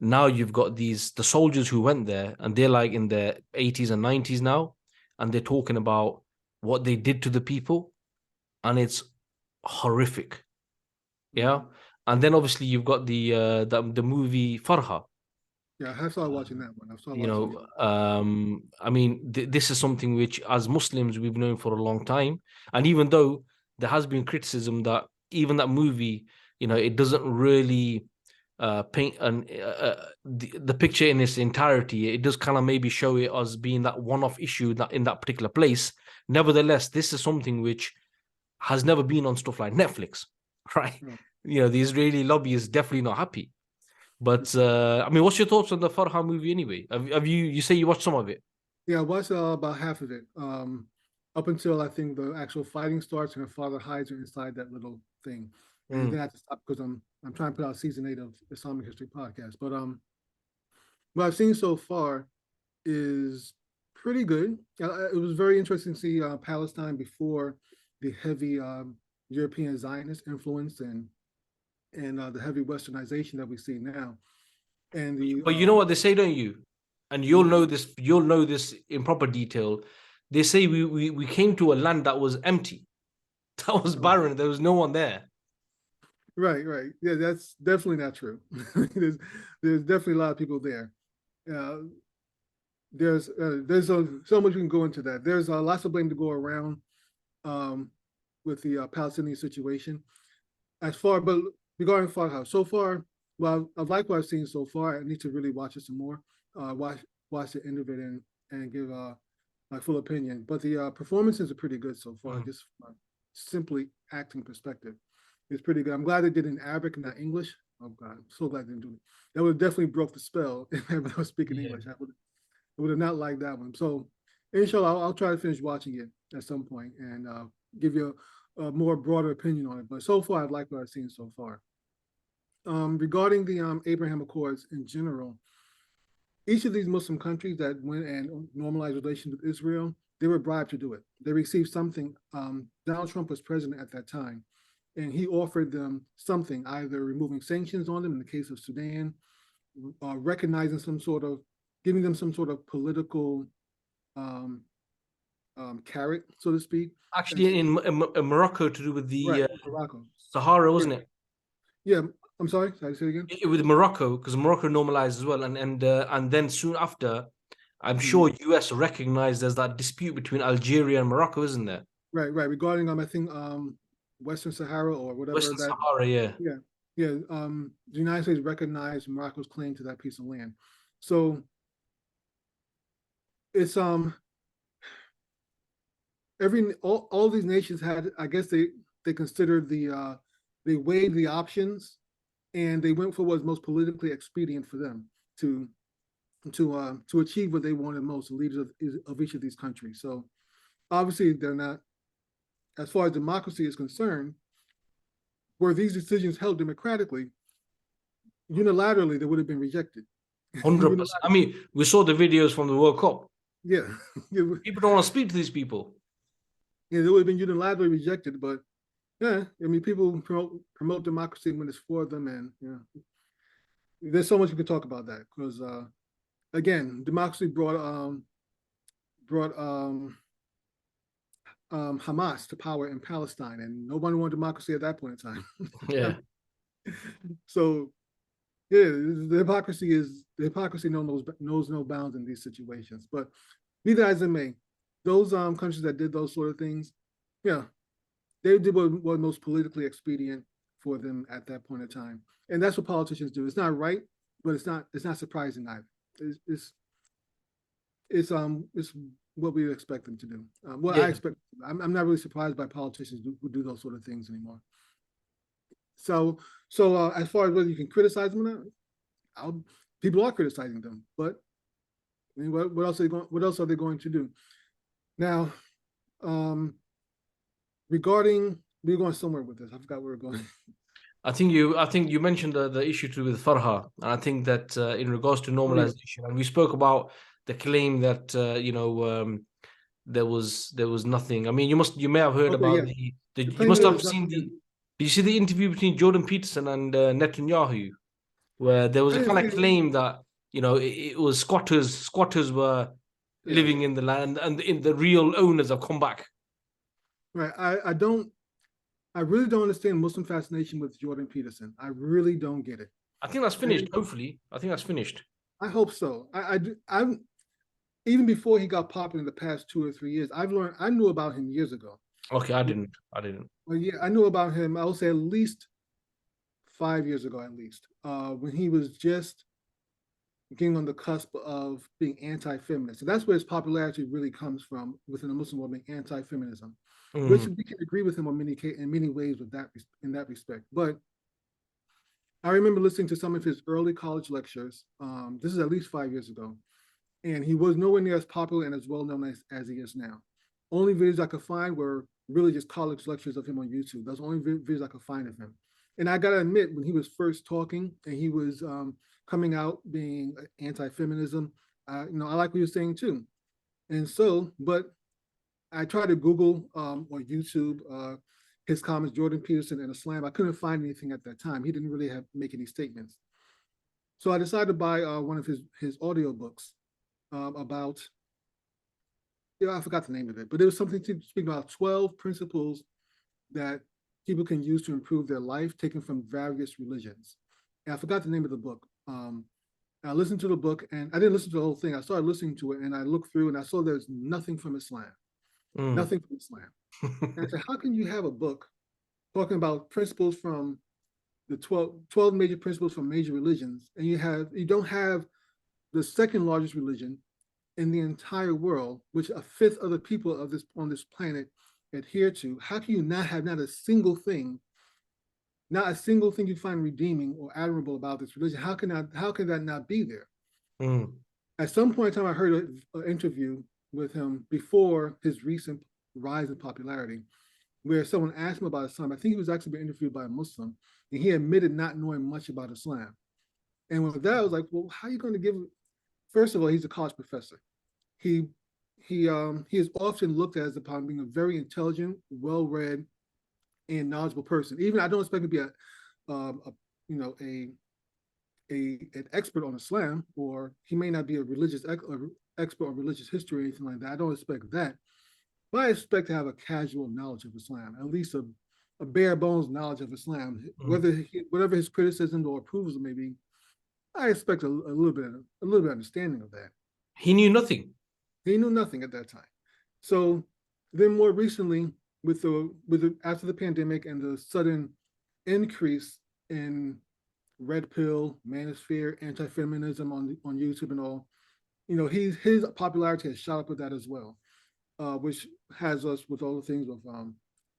Speaker 1: now you've got the soldiers who went there, and they're like in their 80s and 90s now, and they're talking about what they did to the people, and it's horrific. Yeah. And then obviously you've got the movie Farha.
Speaker 2: Yeah, I started watching that one.
Speaker 1: I mean, this is something which, as Muslims, we've known for a long time. And even though there has been criticism that even that movie, it doesn't really paint the picture in its entirety. It does kind of maybe show it as being that one-off issue that in that particular place. Nevertheless, this is something which has never been on stuff like Netflix, right? The Israeli lobby is definitely not happy. But I mean, what's your thoughts on the Farha movie anyway? Have you say you watched some of it?
Speaker 2: Yeah, I watched about half of it. Up until I think the actual fighting starts and her father hides her inside that little thing. And then I have to stop because I'm trying to put out season 8 of Islamic History Podcast. But what I've seen so far is pretty good. It was very interesting to see Palestine before the heavy European Zionist influence and the heavy westernization that we see now.
Speaker 1: But you know what they say, don't you? And you'll know this in proper detail. They say we came to a land that was empty, that was barren. There was no one there.
Speaker 2: Right. Yeah, that's definitely not true. there's definitely a lot of people there. There's so much we can go into that. There's lots of blame to go around with the Palestinian situation. But regarding Farha, so far, well, I like what I've seen so far. I need to really watch it some more. Watch the end of it and give my full opinion. But the performances are pretty good so far. Just from a simply acting perspective, it's pretty good. I'm glad they did it in Arabic and not English. Oh God, I'm so glad they didn't do it. That would have definitely broke the spell if I was speaking English. I would have not liked that one. So, inshallah, I'll try to finish watching it at some point and give you a more broader opinion on it. But so far, I've liked what I've seen so far. Regarding the Abraham Accords in general, each of these Muslim countries that went and normalized relations with Israel, they were bribed to do it. They received something. Donald Trump was president at that time, and he offered them something, either removing sanctions on them in the case of Sudan, recognizing giving them some sort of political carrot, so to speak.
Speaker 1: Actually, in Morocco, to do with the
Speaker 2: Morocco.
Speaker 1: Sahara, wasn't it?
Speaker 2: Yeah, I'm sorry. Can I say it again?
Speaker 1: With Morocco, because Morocco normalized as well, and then soon after, I'm sure US recognized there's that dispute between Algeria and Morocco, isn't there?
Speaker 2: Right. Regarding I think Western Sahara or whatever.
Speaker 1: Western Sahara, yeah.
Speaker 2: The United States recognized Morocco's claim to that piece of land. So it's all these nations had, I guess they considered they weighed the options, and they went for what was most politically expedient for them to to achieve what they wanted most, the leaders of each of these countries. So obviously they're not, as far as democracy is concerned, were these decisions held democratically, unilaterally, they would have been rejected.
Speaker 1: 100%. I mean, we saw the videos from the World Cup.
Speaker 2: Yeah.
Speaker 1: People don't want to speak to these people.
Speaker 2: Yeah, they would have been unilaterally rejected, but yeah, I mean, people promote democracy when it's for them, and there's so much we could talk about that because, again, democracy brought Hamas to power in Palestine, and nobody wanted democracy at that point in time.
Speaker 1: Yeah.
Speaker 2: So, yeah, the hypocrisy knows no bounds in these situations. But be that as it may, those countries that did those sort of things, yeah, they did what was most politically expedient for them at that point in time, and that's what politicians do. It's not right, but it's not surprising either. It's what we expect them to do. I expect. I'm not really surprised by politicians who do those sort of things anymore. So as far as whether you can criticize them or not, people are criticizing them. But I mean, what else are they going to do? Now, regarding, we're going somewhere with this. I forgot where we're going.
Speaker 1: I think you mentioned the issue too with Farha, and I think that in regards to normalization, and we spoke about the claim that there was nothing. I mean, you may have heard about you must have seen did you see the interview between Jordan Peterson and Netanyahu, where there was a kind of claim that it was squatters were living in the land, and the real owners have come back.
Speaker 2: Right. I really don't understand Muslim fascination with Jordan Peterson. I really don't get it.
Speaker 1: I think that's finished. Hopefully, I think that's finished.
Speaker 2: I hope so. I'm even before he got popular in the past 2 or 3 years. I knew about him years ago.
Speaker 1: Okay, I didn't.
Speaker 2: Well, yeah, I knew about him. I would say at least 5 years ago, at least, when he was just getting on the cusp of being anti-feminist. And that's where his popularity really comes from within the Muslim world, being anti-feminism, which we can agree with him in many ways in that respect. But I remember listening to some of his early college lectures. This is at least 5 years ago. And he was nowhere near as popular and as well known as he is now. Only videos I could find were really just college lectures of him on YouTube. Those only videos I could find of him. And I got to admit, when he was first talking and he was coming out being anti-feminism, I like what he was saying too. And so, but I tried to Google or YouTube his comments, Jordan Peterson and Islam. I couldn't find anything at that time. He didn't really make any statements. So I decided to buy one of his audio books about, I forgot the name of it, but it was something to speak about 12 principles that people can use to improve their life, taken from various religions. And I forgot the name of the book. I listened to the book, and I didn't listen to the whole thing. I started listening to it, and I looked through, and I saw there's nothing from Islam. Nothing from Islam. And I said, how can you have a book talking about principles from the 12 major principles from major religions, and you don't have the second largest religion in the entire world, which a fifth of the people on this planet adhere to? How can you not have not a single thing you find redeeming or admirable about this religion? How can that not be there? At some point in time, I heard an interview with him before his recent rise in popularity, where someone asked him about Islam. I think he was actually being interviewed by a Muslim, and he admitted not knowing much about Islam. And with that, I was like, well, how are you going to give? First of all, he's a college professor. He is often looked at as upon being a very intelligent, well-read, and knowledgeable person. Even I don't expect him to be an expert on Islam, or he may not be a religious expert on religious history or anything like that. I don't expect that, but I expect to have a casual knowledge of Islam, at least a bare bones knowledge of Islam. Whatever his criticisms or approvals may be, I expect a little bit of understanding of that.
Speaker 1: He knew nothing.
Speaker 2: He knew nothing at that time. So then, more recently, after the pandemic and the sudden increase in red pill, manosphere, anti-feminism on YouTube and all, his popularity has shot up with that as well. which has us with all the things of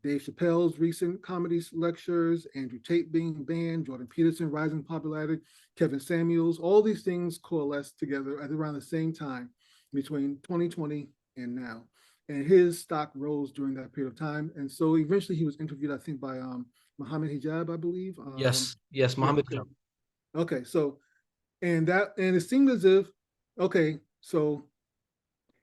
Speaker 2: Dave Chappelle's recent comedy lectures, Andrew Tate being banned, Jordan Peterson rising popularity, Kevin Samuels, all these things coalesced together at around the same time between 2020 and now. And his stock rose during that period of time. And so eventually he was interviewed, I think, by Mohammed Hijab, I believe.
Speaker 1: Yes,
Speaker 2: Yeah,
Speaker 1: Mohammed.
Speaker 2: okay, so and it seemed as if, okay, so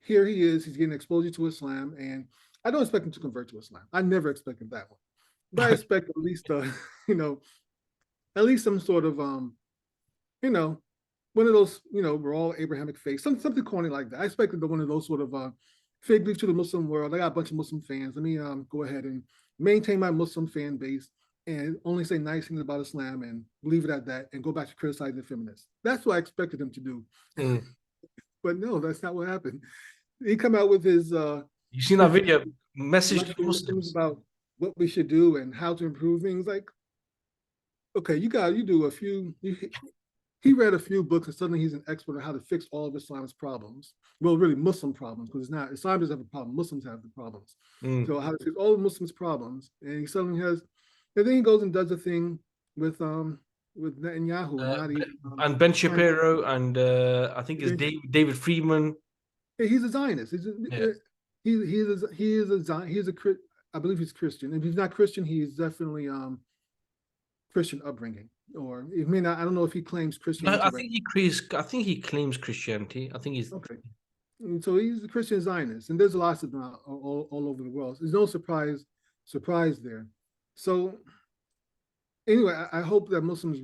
Speaker 2: here he is, he's getting exposure to Islam, and I don't expect him to convert to Islam. I never expected that one, but I expect at least, you know, at least some sort of, you know, one of those, you know, we're all Abrahamic faith, something corny like that. I expected one of those sort of fig leaf to the Muslim world. I got a bunch of Muslim fans. Let me go ahead and maintain my Muslim fan base and only say nice things about Islam and leave it at that and go back to criticizing the feminists. That's what I expected him to do. But no, that's not what happened. He come out with his
Speaker 1: you seen that video message to Muslims
Speaker 2: about what we should do and how to improve things. Like, okay, you do a few. He read a few books and suddenly he's an expert on how to fix all of Islam's problems. Well, really Muslim problems, because it's not Islam doesn't have a problem. Muslims have the problems. So how to fix all of Muslims' problems, and he suddenly has, and then he goes and does a thing with Netanyahu
Speaker 1: and Ben Shapiro and I think it's David Friedman.
Speaker 2: He's a Zionist. I believe he's Christian. If he's not Christian, he's definitely Christian upbringing, or he may not. I don't know if he claims Christianity.
Speaker 1: I think he claims Christianity. I think he's
Speaker 2: okay. And so he's a Christian Zionist, and there's lots of them all over the world. There's no surprise there. So anyway, I hope that Muslims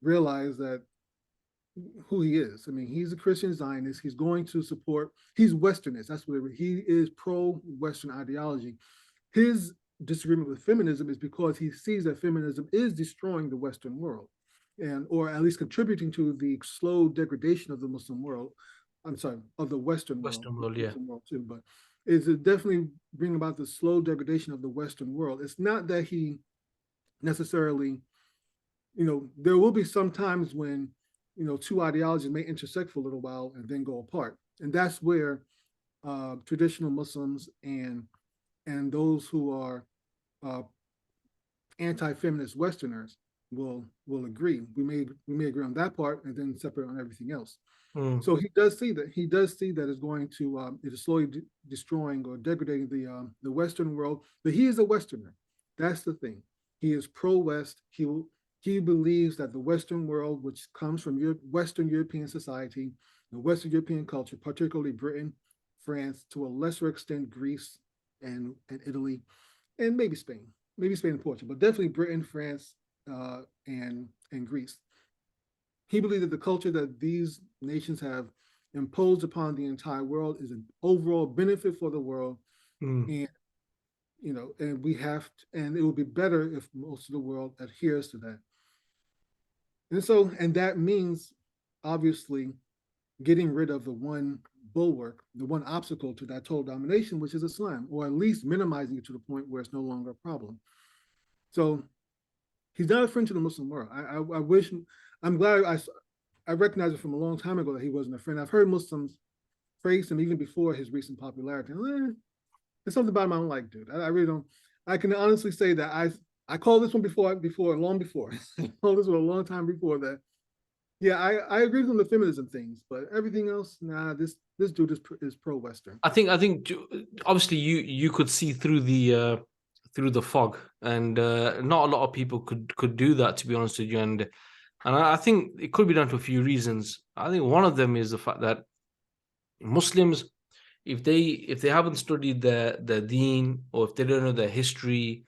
Speaker 2: realize that who he is. I mean, he's a Christian Zionist. He's going to support. He's Westernist. That's what he is. Pro-Western ideology. His disagreement with feminism is because he sees that feminism is destroying the Western world, or at least contributing to the slow degradation of the Muslim world. I'm sorry, of the Western world, yeah. Western world too, but it's definitely bringing about the slow degradation of the Western world. It's not that he necessarily, you know, there will be some times when, you know, two ideologies may intersect for a little while and then go apart, and that's where traditional Muslims and those who are anti-feminist Westerners will agree. We may agree on that part and then separate on everything else. So he does see that it's going to it is slowly destroying or degrading the Western world. But he is a Westerner. That's the thing. He is pro-West. He believes that the Western world, which comes from Western European society, the Western European culture, particularly Britain, France, to a lesser extent Greece and Italy, and maybe Spain and Portugal, but definitely Britain, France, and Greece. He believed that the culture that these nations have imposed upon the entire world is an overall benefit for the world, and you know, and and it would be better if most of the world adheres to that. And that means obviously getting rid of the one bulwark, the one obstacle to that total domination, which is Islam, or at least minimizing it to the point where it's no longer a problem. So he's not a friend to the Muslim world. I'm glad I recognized it from a long time ago that he wasn't a friend. I've heard Muslims praise him even before his recent popularity. There's something about him I don't like, dude. I really don't. I can honestly say that I called this one long before. I called this one a long time before that. Yeah, I agree with him on the feminism things, but everything else, nah. This dude is pro-Western.
Speaker 1: I think obviously you could see through the fog, and not a lot of people could do that, to be honest with you. And I think it could be down to a few reasons. I think one of them is the fact that Muslims, if they haven't studied their deen, or if they don't know their history,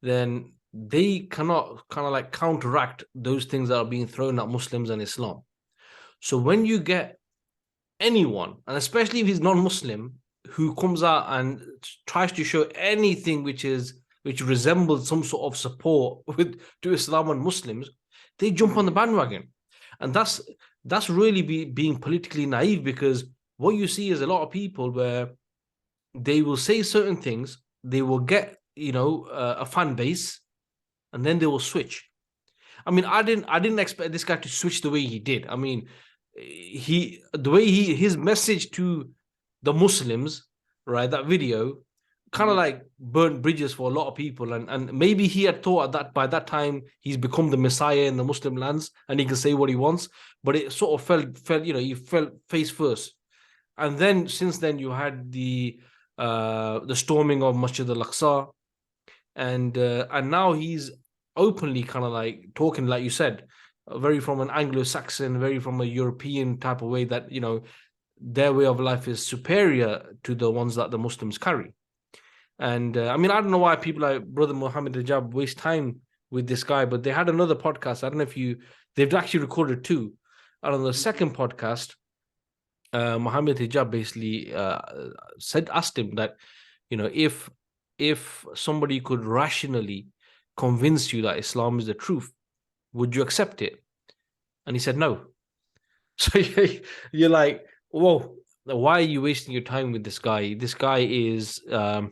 Speaker 1: then they cannot kind of like counteract those things that are being thrown at Muslims and Islam. So when you get anyone, and especially if he's non-Muslim, who comes out and tries to show anything which resembles some sort of support to Islam and Muslims, they jump on the bandwagon. And that's really being politically naive, because what you see is a lot of people where they will say certain things, they will get, you know, a fan base, and then they will switch. I mean, I didn't expect this guy to switch the way he did. I mean, his message to the Muslims right, that video kind of like burnt bridges for a lot of people. And maybe he had thought that by that time he's become the Messiah in the Muslim lands and he can say what he wants. But it sort of felt, he fell face first. And then since then you had the storming of Masjid al-Aqsa, and now he's openly kind of like talking, like you said, very from an Anglo-Saxon, very from a European type of way, that their way of life is superior to the ones that the Muslims carry. And I don't know why people like Brother Muhammad Hijab waste time with this guy, but they had another podcast. I don't know if they've actually recorded two. And on the second podcast, Muhammad Hijab basically asked him that, if somebody could rationally convince you that Islam is the truth, would you accept it? And he said no. So you're like, whoa, why are you wasting your time with this guy? This guy is, I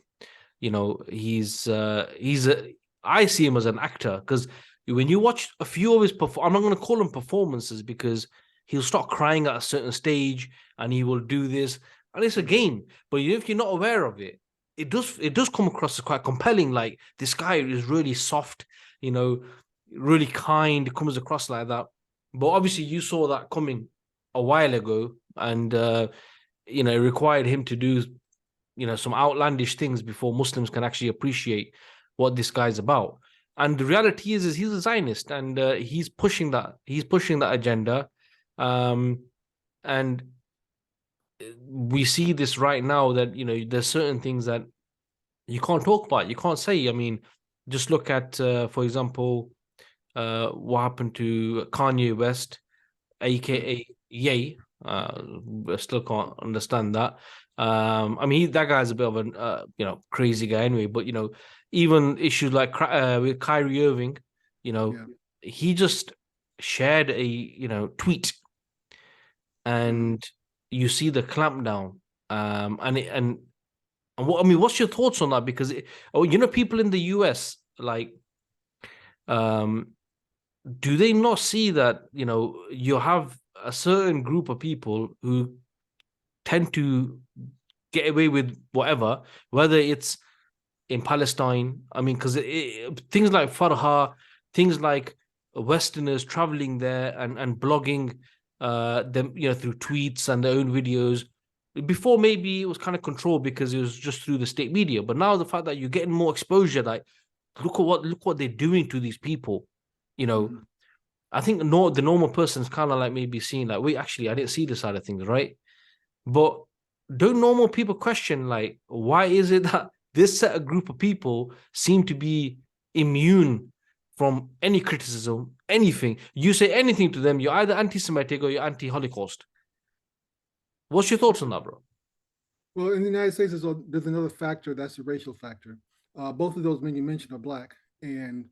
Speaker 1: see him as an actor, because when you watch a few of his I'm not going to call them performances, because he'll start crying at a certain stage and he will do this, and it's a game. But if you're not aware of it, it does come across as quite compelling. Like, this guy is really soft, really kind, comes across like that. But obviously you saw that coming a while ago, and it required him to do some outlandish things before Muslims can actually appreciate what this guy's about. And the reality is he's a Zionist, and he's pushing that agenda. And we see this right now, that there's certain things that you can't talk about, you can't say. Just look at for example what happened to Kanye West, aka Ye. I still can't understand that. That guy's a bit of a crazy guy anyway. But even issues like with Kyrie Irving, he just shared a tweet, and you see the clampdown. And what's your thoughts on that? Because people in the US, like, do they not see that you have a certain group of people who tend to get away with whatever, whether it's in Palestine? Because things like Farha, things like Westerners traveling there and blogging them, through tweets and their own videos. Before, maybe it was kind of controlled because it was just through the state media, but now the fact that you're getting more exposure, like, look what they're doing to these people. I think the normal person's kind of like maybe seeing like, wait, actually, I didn't see this side of things, right? But don't normal people question, like, why is it that this set of group of people seem to be immune from any criticism, anything? You say anything to them, you're either anti-Semitic or you're anti-Holocaust. What's your thoughts on that, bro?
Speaker 2: Well, in the United States, there's another factor, that's the racial factor. Both of those men you mentioned are Black, and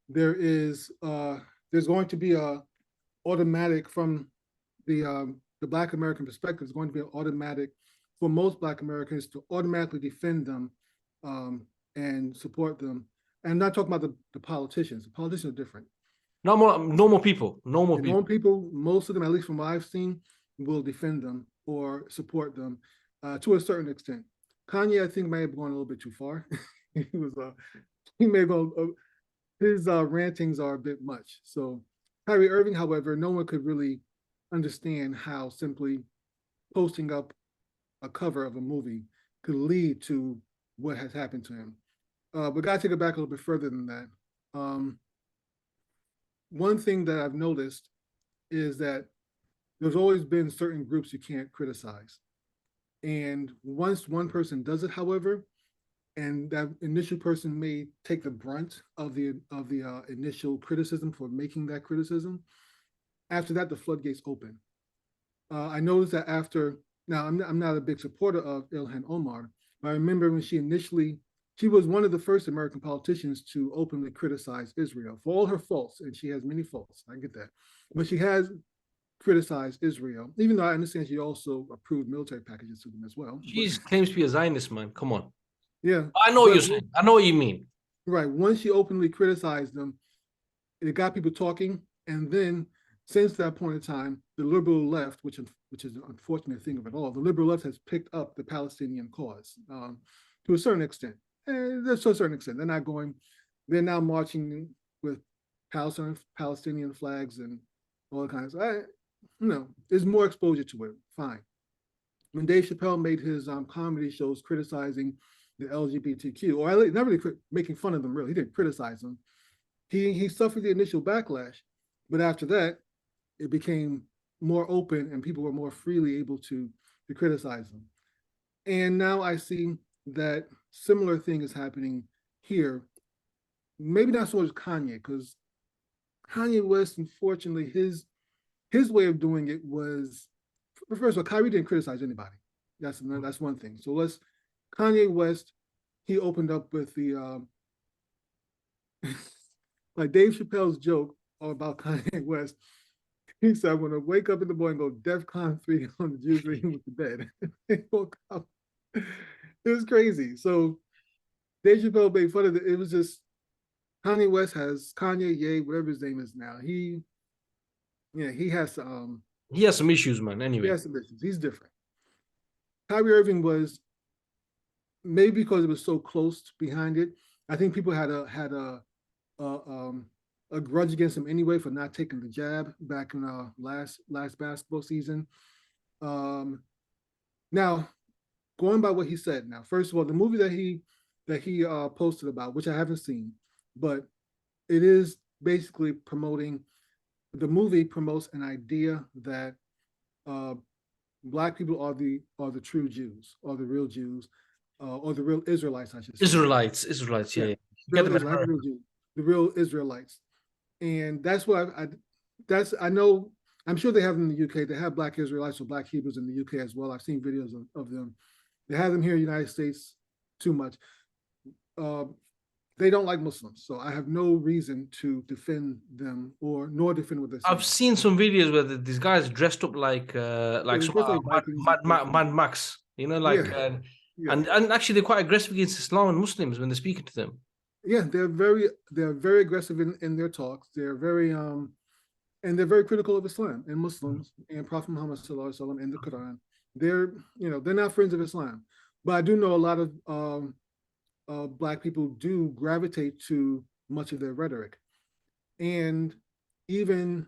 Speaker 2: there's going to be a automatic, from the Black American perspective, it's going to be an automatic for most Black Americans to automatically defend them and support them. And I'm not talking about the politicians. The politicians are different.
Speaker 1: Normal people.
Speaker 2: Normal people, most of them, at least from what I've seen, will defend them or support them to a certain extent. Kanye, I think, may have gone a little bit too far. He may have gone, his rantings are a bit much. So Kyrie Irving, however, no one could really understand how simply posting up a cover of a movie could lead to what has happened to him. But gotta take it back a little bit further than that. One thing that I've noticed is that there's always been certain groups you can't criticize. And once one person does it, however, and that initial person may take the brunt of the initial criticism for making that criticism, after that, the floodgates open. I noticed that now I'm not a big supporter of Ilhan Omar, but I remember when she was one of the first American politicians to openly criticize Israel for all her faults, and she has many faults, I get that. But she has criticized Israel, even though I understand she also approved military packages to them as well.
Speaker 1: She claims to be a Zionist, man. Come on.
Speaker 2: Yeah.
Speaker 1: I know what you're saying. I know what you mean.
Speaker 2: Right. Once she openly criticized them, it got people talking, and then since that point in time, the liberal left, which is an unfortunate thing of it all, the liberal left has picked up the Palestinian cause to a certain extent. And to a certain extent, they're now marching with Palestinian flags and all kinds. There's more exposure to it. Fine. When Dave Chappelle made his comedy shows criticizing the LGBTQ, or not really making fun of them, really, he didn't criticize them. He suffered the initial backlash, but after that, it became more open and people were more freely able to criticize them. And now I see that similar thing is happening here. Maybe not so much Kanye, because Kanye West, unfortunately, his way of doing it was, first of all, Kyrie didn't criticize anybody. That's one thing. So Kanye West, he opened up with the like Dave Chappelle's joke about Kanye West. He said, "I'm gonna wake up in the morning and go DEFCON 3 on the Jews leaving with the bed." They woke up. It was crazy. So Dave Chappelle made fun of it. It was just Kanye West has Ye, whatever his name is now. He has
Speaker 1: some issues, man. Anyway,
Speaker 2: he has some issues. He's different. Kyrie Irving was, maybe because it was so close behind it, I think people had a grudge against him anyway for not taking the jab back in last basketball season. Now, going by what he said, now, first of all, the movie that he posted about, which I haven't seen, but it is basically the movie promotes an idea that Black people are the true Jews, or the real Jews, or the real Israelites, I should say.
Speaker 1: Israelites, yeah.
Speaker 2: The real Israelites. And that's what I know. I'm sure they have them in the UK. They have Black Israelites or Black Hebrews in the UK as well. I've seen videos of them. They have them here in the United States too much. They don't like Muslims, so I have no reason to defend them nor defend what they're saying.
Speaker 1: I've seen some videos where these guys dressed up like Mad Max, and actually they're quite aggressive against Islam and Muslims when they're speaking to them.
Speaker 2: Yeah, they're very aggressive in their talks. They're very and they're very critical of Islam and Muslims and Prophet Muhammad sallallahu alaihi wasallam and the Quran. They're not friends of Islam, but I do know a lot of Black people do gravitate to much of their rhetoric. And even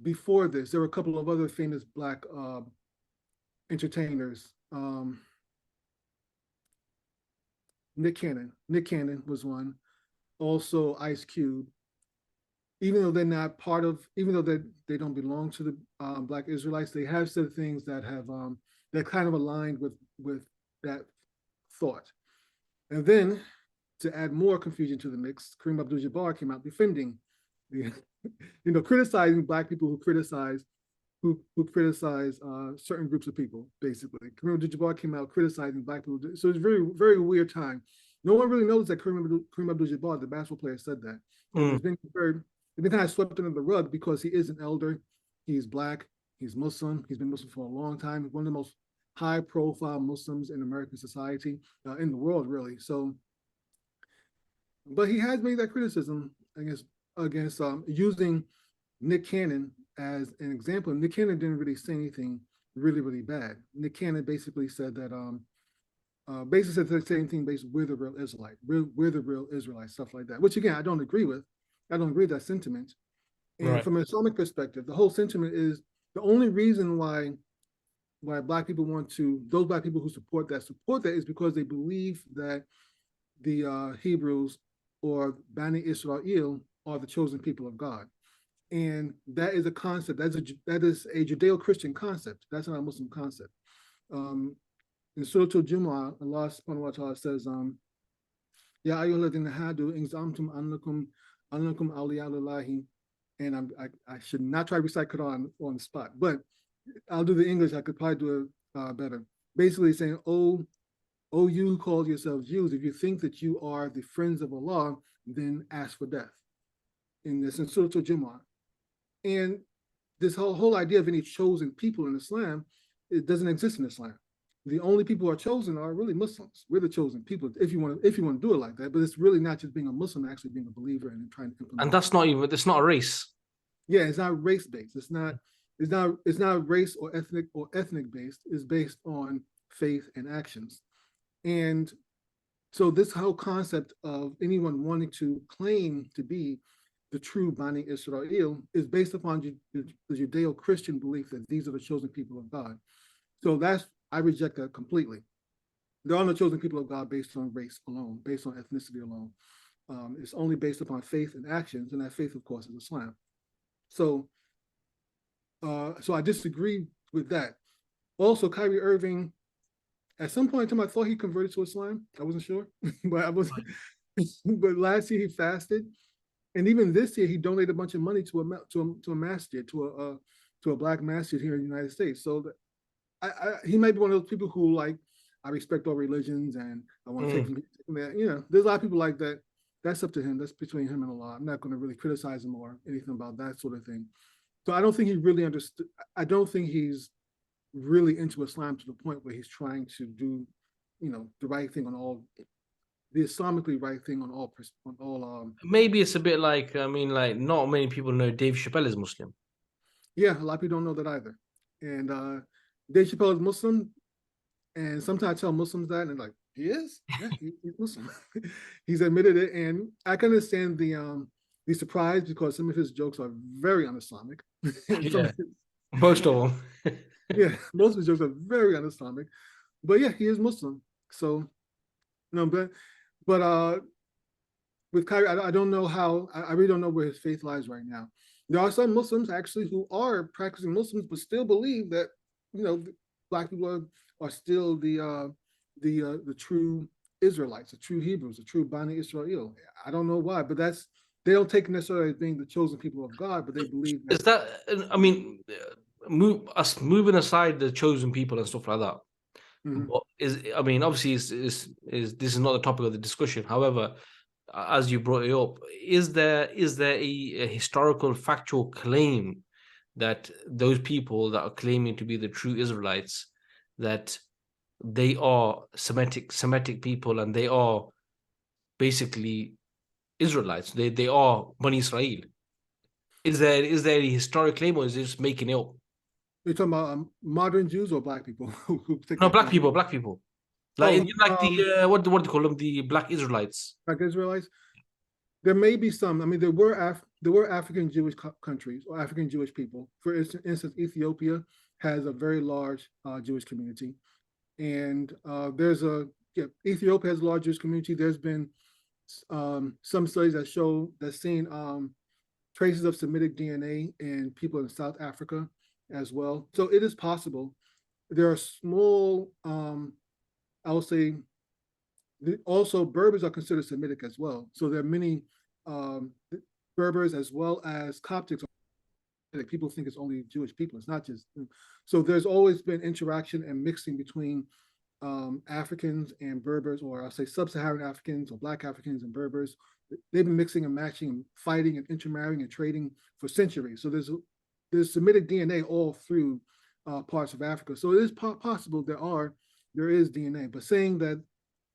Speaker 2: before this, there were a couple of other famous Black entertainers. Nick Cannon was one. Also Ice Cube. Even though they're not even though they don't belong to the Black Israelites, they have said things that have that kind of aligned with that thought. And then to add more confusion to the mix, Kareem Abdul-Jabbar came out defending criticizing Black people who criticize certain groups of people, basically. Kareem Abdul-Jabbar came out criticizing Black people. So it's a very, very weird time. No one really knows that Kareem Abdul-Jabbar, the basketball player, said that. It's been kind of swept under the rug because he is an elder. He's Black. He's Muslim. He's been Muslim for a long time. He's one of the most high-profile Muslims in American society, in the world, really. So, but he has made that criticism against using Nick Cannon as an example. Nick Cannon didn't really say anything really, really bad. Nick Cannon basically said that said the same thing. Basically, we're the real Israelite. We're the real Israelites, stuff like that. Which again, I don't agree with. I don't agree with that sentiment. And from an Islamic perspective, the whole sentiment is the only reason why Black people those Black people who support that is because they believe that the Hebrews or Bani Israel are the chosen people of God. And that is a concept, that is a Judeo-Christian concept. That's not a Muslim concept. In Surah Al-Jumu'ah, Allah subhanahu wa ta'ala says, Ya ayyuhalladhina hadu in zamtum annakum awliya lillahi. And I should not try to recite Quran on the spot, but I'll do the English. I could probably do it better. Basically saying, oh, you who call yourselves Jews, if you think that you are the friends of Allah, then ask for death. In Surah Al-Jumu'ah. And this whole idea of any chosen people in Islam, it doesn't exist in Islam. The only people who are chosen are really Muslims. We're the chosen people, if you want to do it like that. But it's really not just being a Muslim, actually being a believer and trying to implement.
Speaker 1: And that's not a race.
Speaker 2: Yeah, it's not race based. It's not race or ethnic based. It's based on faith and actions. And so this whole concept of anyone wanting to claim to be the true Bani Israel is based upon the Judeo-Christian belief that these are the chosen people of God. So I reject that completely. There are no chosen people of God based on race alone, based on ethnicity alone. It's only based upon faith and actions, and that faith, of course, is Islam. So, so I disagree with that. Also, Kyrie Irving, at some point in time, I thought he converted to Islam. I wasn't sure, but I was. But last year he fasted, and even this year he donated a bunch of money to a masjid, to a black masjid here in the United States. So he might be one of those people who like, I respect all religions and I want to take from that. You know, there's a lot of people like that. That's up to him. That's between him and Allah. I'm not going to really criticize him or anything about that sort of thing. So I don't think he really understood. I don't think he's really into Islam to the point where he's trying to do, the right thing the Islamically right thing on all.
Speaker 1: Maybe it's a bit like, I mean, like not many people know Dave Chappelle is Muslim.
Speaker 2: Yeah, a lot of people don't know that either. And Dave Chappelle is Muslim, and sometimes I tell Muslims that, and they're like, he is? Yeah, he's Muslim. He's admitted it, and I can understand the surprise because some of his jokes are very un-Islamic.
Speaker 1: Yeah, most of them.
Speaker 2: Yeah, most of his jokes are very un-Islamic. But yeah, he is Muslim. So, but with Kyrie, I don't know how, I really don't know where his faith lies right now. There are some Muslims actually who are practicing Muslims, but still believe that, Black people are still the true Israelites, the true Hebrews, the true Bani Israel. I don't know why, but they don't take necessarily as being the chosen people of God, but they believe that.
Speaker 1: Is that, I mean, moving aside the chosen people and stuff like that. I mean, obviously, is this is not the topic of the discussion. However, as you brought it up, is there a historical factual claim that those people that are claiming to be the true Israelites, that they are Semitic people and they are basically Israelites? They are Bani Israel. Is there a historic claim, or is it just making it up?
Speaker 2: You're talking about modern Jews or Black people who take
Speaker 1: No, black people. Like, what do they call them? The Black Israelites.
Speaker 2: Black Israelites. There may be some. I mean, there were African Jewish countries or African Jewish people. For instance, Ethiopia has a very large Jewish community, and Ethiopia has a large Jewish community. There's been some studies that seen traces of Semitic DNA in people in South Africa as well. So it is possible. There are small, I would say, also Berbers are considered Semitic as well. So there are many Berbers as well as Coptics. People think it's only Jewish people. It's not just. So there's always been interaction and mixing between Africans and Berbers, or I'll say sub-Saharan Africans or Black Africans and Berbers. They've been mixing and matching and fighting and intermarrying and trading for centuries. So there's Semitic DNA all through parts of Africa. So it is possible there is DNA, but saying that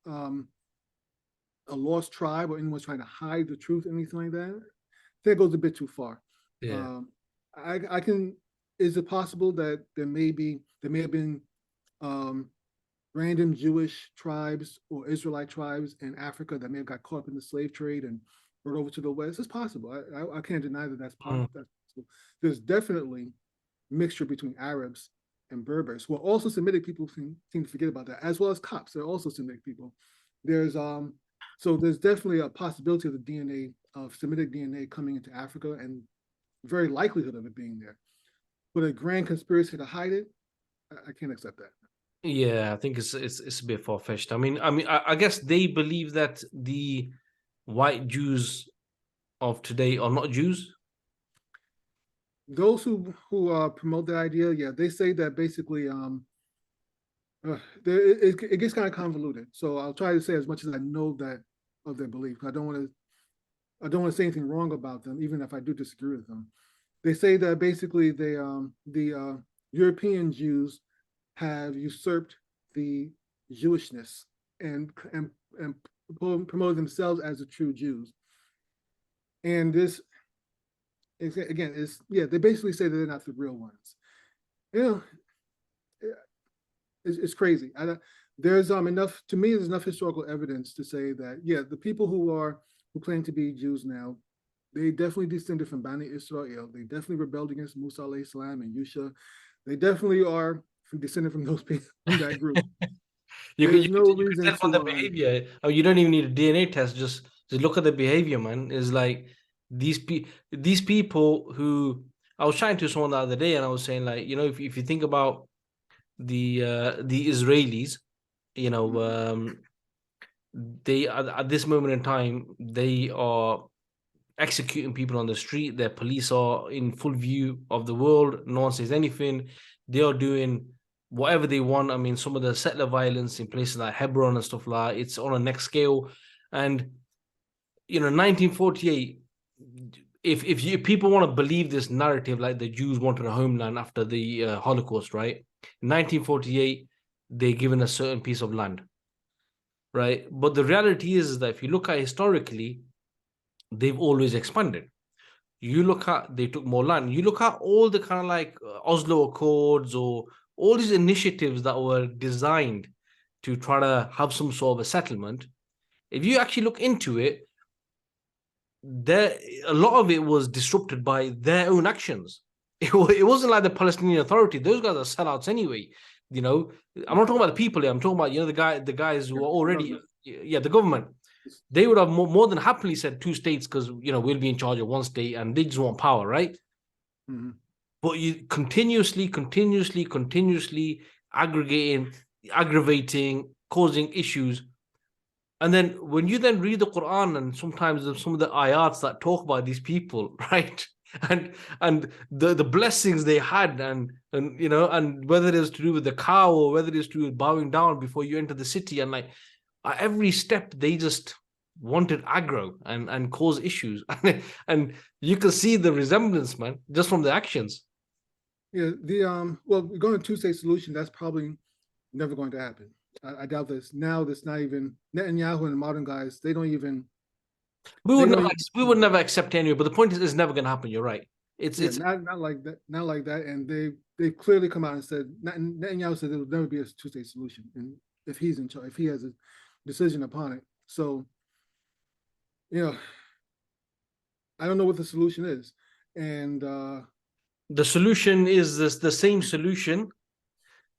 Speaker 2: a lost tribe or anyone's trying to hide the truth, anything like that goes a bit too far.
Speaker 1: Yeah.
Speaker 2: Is it possible that there may have been random Jewish tribes or Israelite tribes in Africa that may have got caught up in the slave trade and brought over to the West? It's possible. I can't deny that that's possible. There's definitely mixture between Arabs and Berbers, who are also Semitic people. Seem to forget about that, as well as Copts. They're also Semitic people. So there's definitely a possibility of the DNA of Semitic DNA coming into Africa, and very likelihood of it being there. But a grand conspiracy to hide it, I can't accept that.
Speaker 1: Yeah, I think it's a bit far-fetched. I mean, I guess they believe that the white Jews of today are not Jews.
Speaker 2: Those who promote that idea, yeah, they say that basically it gets kind of convoluted. So I'll try to say as much as I know that of their belief. I don't want to say anything wrong about them, even if I do disagree with them. They say that basically the European Jews have usurped the Jewishness and promoted themselves as the true Jews. And this, again, they basically say that they're not the real ones. You know, it's crazy. There's enough, to me, there's enough historical evidence to say that, the people who claim to be Jews now, they definitely descended from Bani Israel. They definitely rebelled against Musa alayhi salam and Yusha. They definitely are descended from those people, from that group.
Speaker 1: You
Speaker 2: There's
Speaker 1: can,
Speaker 2: no
Speaker 1: you can
Speaker 2: reason
Speaker 1: tell from the
Speaker 2: to
Speaker 1: behavior. I mean, you don't even need a DNA test. Just look at the behavior, man. Is like these people who I was chatting to someone the other day, and I was saying, like, if you think about the Israelis, they at this moment in time they are executing people on the street. Their police are in full view of the world. No one says anything. They are doing whatever they want. I mean, some of the settler violence in places like Hebron and stuff like that, it's on a next scale. And 1948. If people want to believe this narrative, like the Jews wanted a homeland after the Holocaust, right? In 1948, they're given a certain piece of land, right? But the reality is that if you look at historically, they've always expanded. You look at, they took more land. You look at all the kind of like Oslo Accords or all these initiatives that were designed to try to have some sort of a settlement. If you actually look into it, a lot of it was disrupted by their own actions. It wasn't like the Palestinian Authority. Those guys are sellouts anyway. I'm not talking about the people here. I'm talking about the guys who are already the government. They would have more than happily said 2 states because we'll be in charge of 1 state and they just want power, right?
Speaker 2: Mm-hmm.
Speaker 1: But you continuously aggravating, causing issues. And then when you then read the Quran and sometimes some of the ayats that talk about these people, right? And the blessings they had and whether it is to do with the cow or whether it is to do with bowing down before you enter the city, and like at every step they just wanted aggro and cause issues. And you can see the resemblance, man, just from the actions.
Speaker 2: Yeah, well, we're going to 2-state solution. That's probably never going to happen. I doubt this. Now that's not even Netanyahu and the modern guys. They don't even.
Speaker 1: We would never accept anyway. But the point is, it's never going to happen. You're right. It's
Speaker 2: not like that. Not like that. And they clearly come out and said Netanyahu said there will never be a 2-state solution. And if he's in charge, if he has a decision upon it, so I don't know what the solution is. And
Speaker 1: the solution is the same solution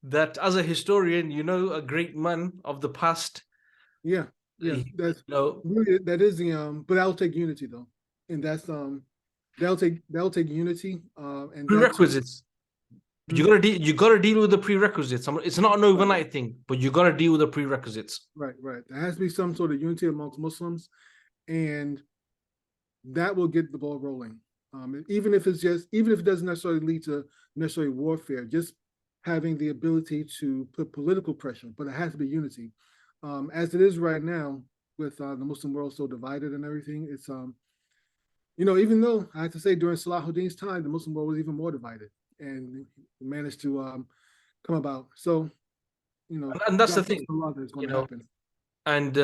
Speaker 1: that, as a historian, a great man of the past.
Speaker 2: Yeah, that's that is the but that'll take unity though, and that's that'll take unity and
Speaker 1: prerequisites. You gotta deal with the prerequisites. It's not an overnight thing, but you gotta deal with the prerequisites.
Speaker 2: Right. There has to be some sort of unity amongst Muslims, and that will get the ball rolling. Even if it doesn't necessarily lead to necessarily warfare, just having the ability to put political pressure, but it has to be unity. As it is right now, with the Muslim world so divided and everything, it's even though I have to say during Salahuddin's time, the Muslim world was even more divided, and managed to come about. So,
Speaker 1: and that's the thing,
Speaker 2: is going to happen.
Speaker 1: And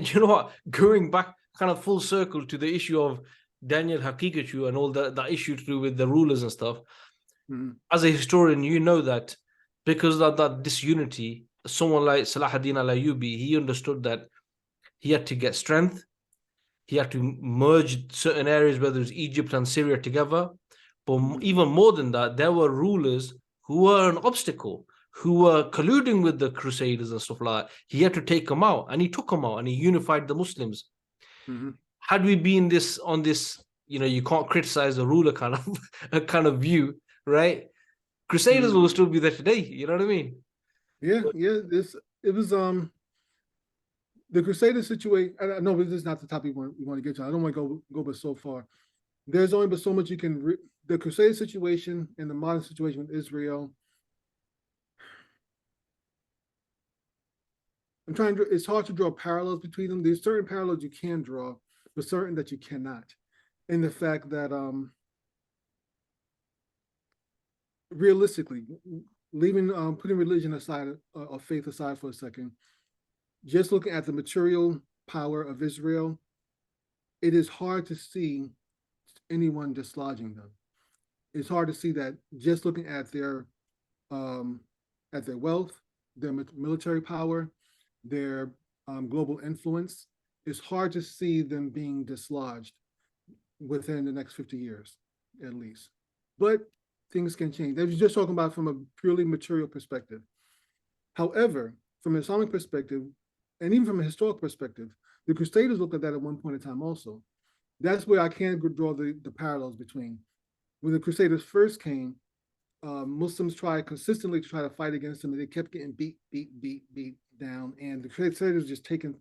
Speaker 1: you know what? Going back kind of full circle to the issue of Daniel Haqiqatjou and all that issue to do with the rulers and stuff. Mm-hmm. As a historian, you know that because of that disunity, someone like Salahuddin al-Ayyubi, he understood that he had to get strength. He had to merge certain areas, whether it's Egypt and Syria together. But even more than that, there were rulers who were an obstacle, who were colluding with the Crusaders and stuff like that. He had to take them out, and he took them out, and he unified the Muslims. Mm-hmm. Had we been on this, you can't criticize the ruler kind of a kind of view, right? Crusaders will still be there today. You know what I mean?
Speaker 2: Yeah. It was the Crusader situation. I know this is not the topic we want to get to. I don't want to go but so far. There's only but so much you can. The Crusader situation and the modern situation with Israel. It's hard to draw parallels between them. There's certain parallels you can draw, but certain that you cannot. In the fact that realistically, putting religion aside, or faith aside for a second, just looking at the material power of Israel, it is hard to see anyone dislodging them. It's hard to see that just looking at their wealth, their military power, their global influence. It's hard to see them being dislodged within the next 50 years, at least. But things can change. They were just talking about from a purely material perspective. However, from an Islamic perspective, and even from a historical perspective, the Crusaders looked at that at one point in time also. That's where I can draw the parallels between. When the Crusaders first came, Muslims tried consistently to try to fight against them, and they kept getting beat down. And the Crusaders just taking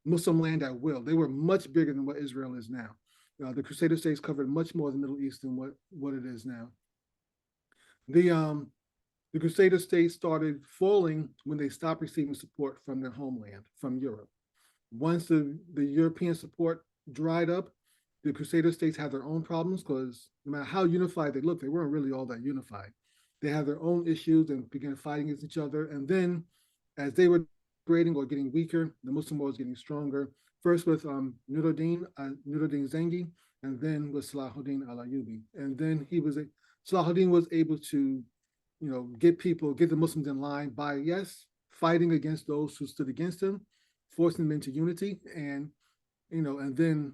Speaker 2: Muslim land at will. They were much bigger than what Israel is now. The Crusader states covered much more of the Middle East than what it is now. The Crusader states started falling when they stopped receiving support from their homeland, from Europe. Once the European support dried up, the Crusader states had their own problems because no matter how unified they looked, they weren't really all that unified. They had their own issues and began fighting against each other. And then as they were degrading or getting weaker, the Muslim world was getting stronger. First with Nuruddin Zengi, and then with Salahuddin al-Ayyubi. And then Salahuddin was able to, get the Muslims in line by, yes, fighting against those who stood against him, forcing them into unity, and then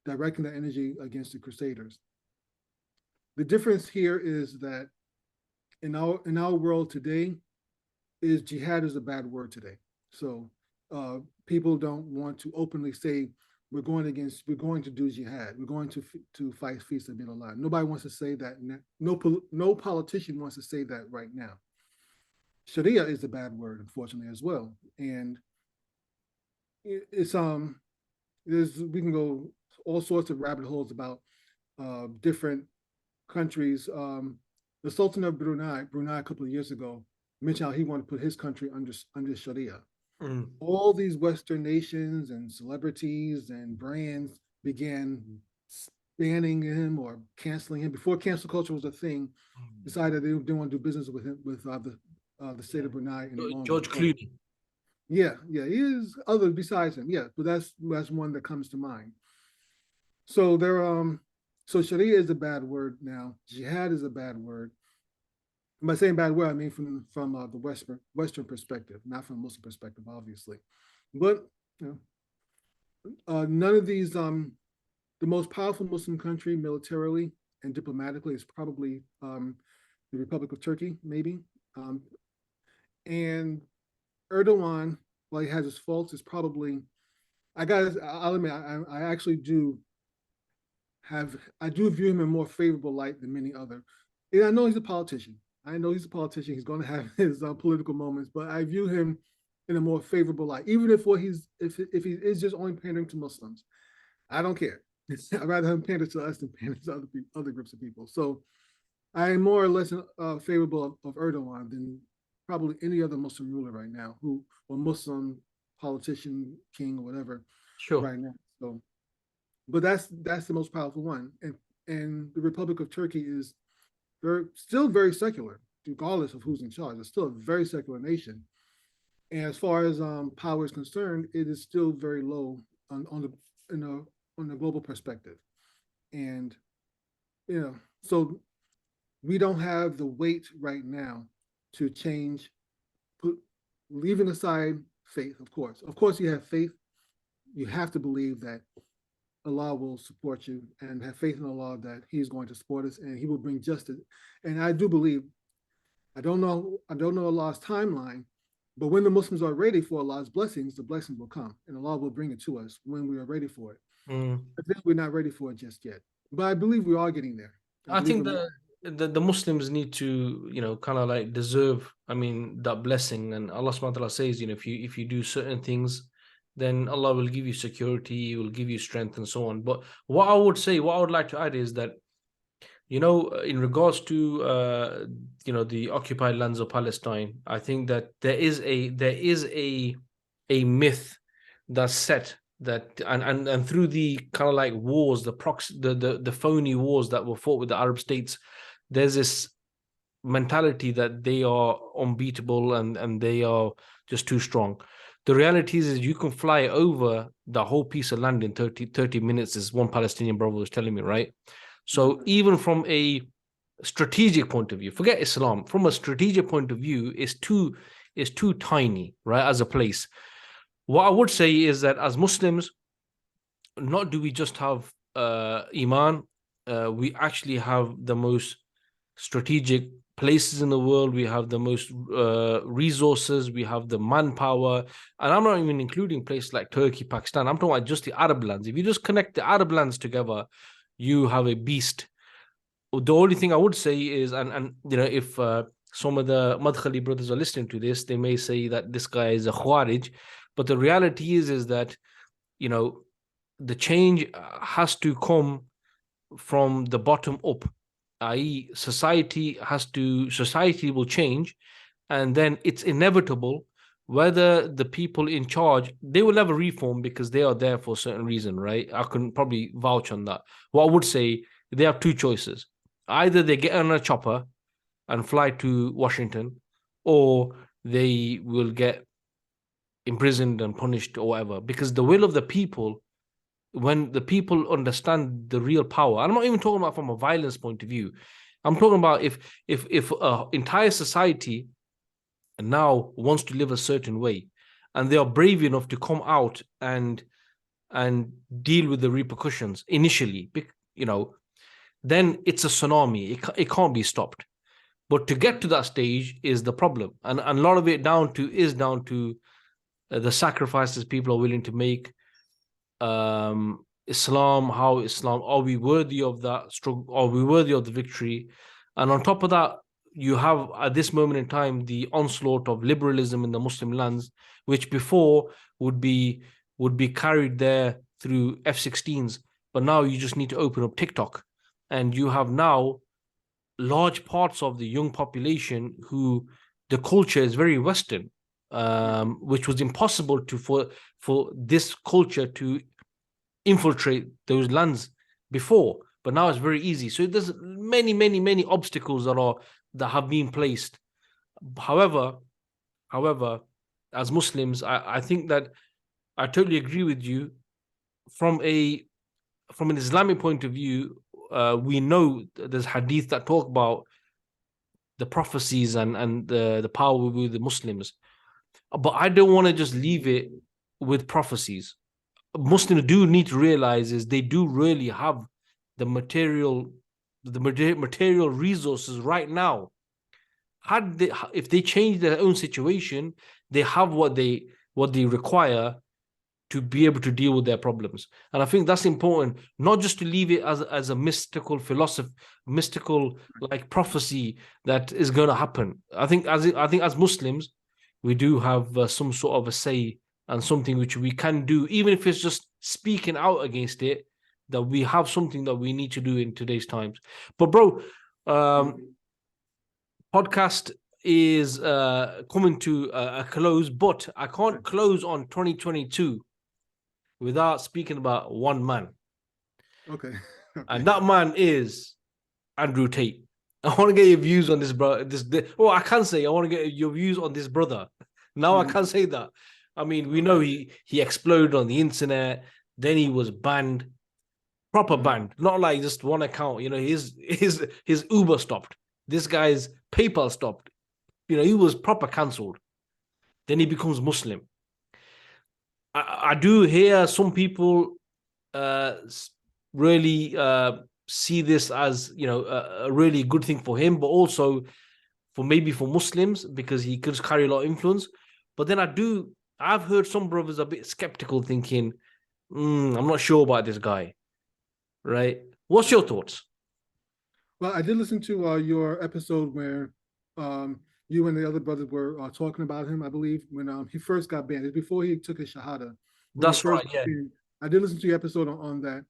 Speaker 2: directing that energy against the Crusaders. The difference here is that in our world today, jihad is a bad word today. So people don't want to openly say we're going to do jihad. We're going to fight fi sabilillah. Nobody wants to say that. No politician wants to say that right now. Sharia is a bad word, unfortunately, as well. And it's we can go all sorts of rabbit holes about different countries. The Sultan of Brunei a couple of years ago mentioned how he wanted to put his country under Sharia. All these Western nations and celebrities and brands began banning him or canceling him before cancel culture was a thing. Decided they didn't want to do business with him, with the state of Brunei.
Speaker 1: George Clooney.
Speaker 2: Yeah, he is others besides him. Yeah, but that's one that comes to mind. So so Sharia is a bad word now. Jihad is a bad word. By saying bad word, I mean from the Western perspective, not from a Muslim perspective, obviously. But none of these. The most powerful Muslim country militarily and diplomatically is probably the Republic of Turkey, maybe. And Erdogan, while he has his faults, is probably. I'll admit, I actually do view him in a more favorable light than many other. And I know he's a politician. He's going to have his political moments, but I view him in a more favorable light, even if he is just only pandering to Muslims. I don't care. I'd rather him pander to us than pander to other groups of people. So I am more or less favorable of Erdogan than probably any other Muslim ruler right now, or Muslim politician, king, or whatever.
Speaker 1: Sure.
Speaker 2: Right now. So, but that's the most powerful one, and the Republic of Turkey is still very secular, regardless of who's in charge. It's still a very secular nation. And as far as power is concerned, it is still very low on the global perspective. And so we don't have the weight right now to change, leaving aside faith, of course. Of course, you have faith. You have to believe that Allah will support you, and have faith in Allah that He's going to support us and He will bring justice. And I do believe, I don't know Allah's timeline, but when the Muslims are ready for Allah's blessings, the blessings will come, and Allah will bring it to us when we are ready for it. I think we're not ready for it just yet, but I believe we are getting there.
Speaker 1: I think the Muslims need to, kind of like deserve, that blessing. And Allah subhanahu wa ta'ala says, if you do certain things, then Allah will give you security, He will give you strength and so on. But what I would like to add is that, in regards to, the occupied lands of Palestine, I think that there is a myth that's set that, and through the kind of like wars, the phony wars that were fought with the Arab states, there's this mentality that they are unbeatable and they are just too strong. The reality is you can fly over the whole piece of land in 30 minutes, as one Palestinian brother was telling me, right? So even from a strategic point of view, forget Islam, from a strategic point of view, is too tiny, right, as a place. What I would say is that as Muslims, not do we just have Iman, we actually have the most strategic places in the world. We have the most resources. We have the manpower. And I'm not even including places like Turkey, Pakistan. I'm talking about just the Arab lands. If you just connect the Arab lands together, you have a beast. The only thing I would say is, and you know, if some of the Madhkhali brothers are listening to this, they may say that this guy is a Khurooj. But the reality is that, you know, the change has to come from the bottom up, i.e., society will change, and then it's inevitable whether the people in charge, they will never reform because they are there for a certain reason, right? I can probably vouch on that. What I would say, they have two choices. Either they get on a chopper and fly to Washington, or they will get imprisoned and punished or whatever, because the will of the people, when the people understand the real power, I'm not even talking about from a violence point of view. I'm talking about if entire society now wants to live a certain way, and they are brave enough to come out and deal with the repercussions initially, you know, then it's a tsunami. It can't be stopped. But to get to that stage is the problem, and a lot of it is down to the sacrifices people are willing to make. Islam, are we worthy of that struggle? Are we worthy of the victory? And on top of that, you have at this moment in time the onslaught of liberalism in the Muslim lands, which before would be carried there through F-16s, but now you just need to open up TikTok, and you have now large parts of the young population who the culture is very Western, which was impossible for this culture to infiltrate those lands before, but now it's very easy. So there's many obstacles that have been placed. However, as Muslims, I think that I totally agree with you. From an Islamic point of view, we know there's hadith that talk about the prophecies and the power with the Muslims, but I don't want to just leave it with prophecies. Muslims do need to realize is they do really have the material resources right now. If they change their own situation, they have what they require to be able to deal with their problems. And I think that's important, not just to leave it as a mystical philosophy, mystical like prophecy that is going to happen. I think as Muslims, we do have some sort of a say and something which we can do, even if it's just speaking out against it, that we have something that we need to do in today's times. But bro, podcast is coming to a close, but I can't close on 2022 without speaking about one man.
Speaker 2: Okay.
Speaker 1: And that man is Andrew Tate. I want to get your views on this, bro. I can say I want to get your views on this brother. Now I can't say that. I mean, we know he exploded on the internet. Then he was banned, proper banned, not like just one account. You know, his Uber stopped. This guy's PayPal stopped. You know, he was proper cancelled. Then he becomes Muslim. I do hear some people really see this as, you know, a really good thing for him, but also for Muslims, because he could carry a lot of influence. But then I've heard some brothers a bit skeptical, thinking, I'm not sure about this guy. Right? What's your thoughts?
Speaker 2: Well, I did listen to your episode where you and the other brothers were talking about him, I believe, when he first got banned. It's before he took his Shahada.
Speaker 1: That's right, yeah.
Speaker 2: I did listen to your episode on that.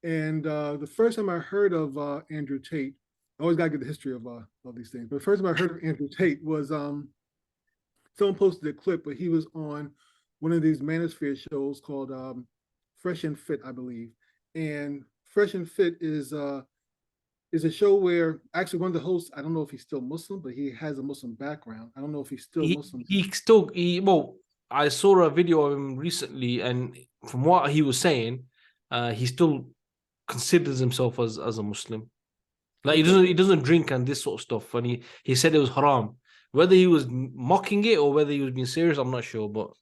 Speaker 2: And the first time I heard of Andrew Tate, I always got to get the history of these things. But the first time I heard of Andrew Tate was someone posted a clip where he was on one of these manosphere shows called Fresh and Fit, I believe. And Fresh and Fit is a show where actually one of the hosts, I don't know if he's still Muslim, but he has a Muslim background. I don't know if he's still Muslim.
Speaker 1: Well, I saw a video of him recently, and from what he was saying, he still considers himself as a Muslim. Like he doesn't drink and this sort of stuff. And he said it was haram. Whether he was mocking it or whether he was being serious, I'm not sure. But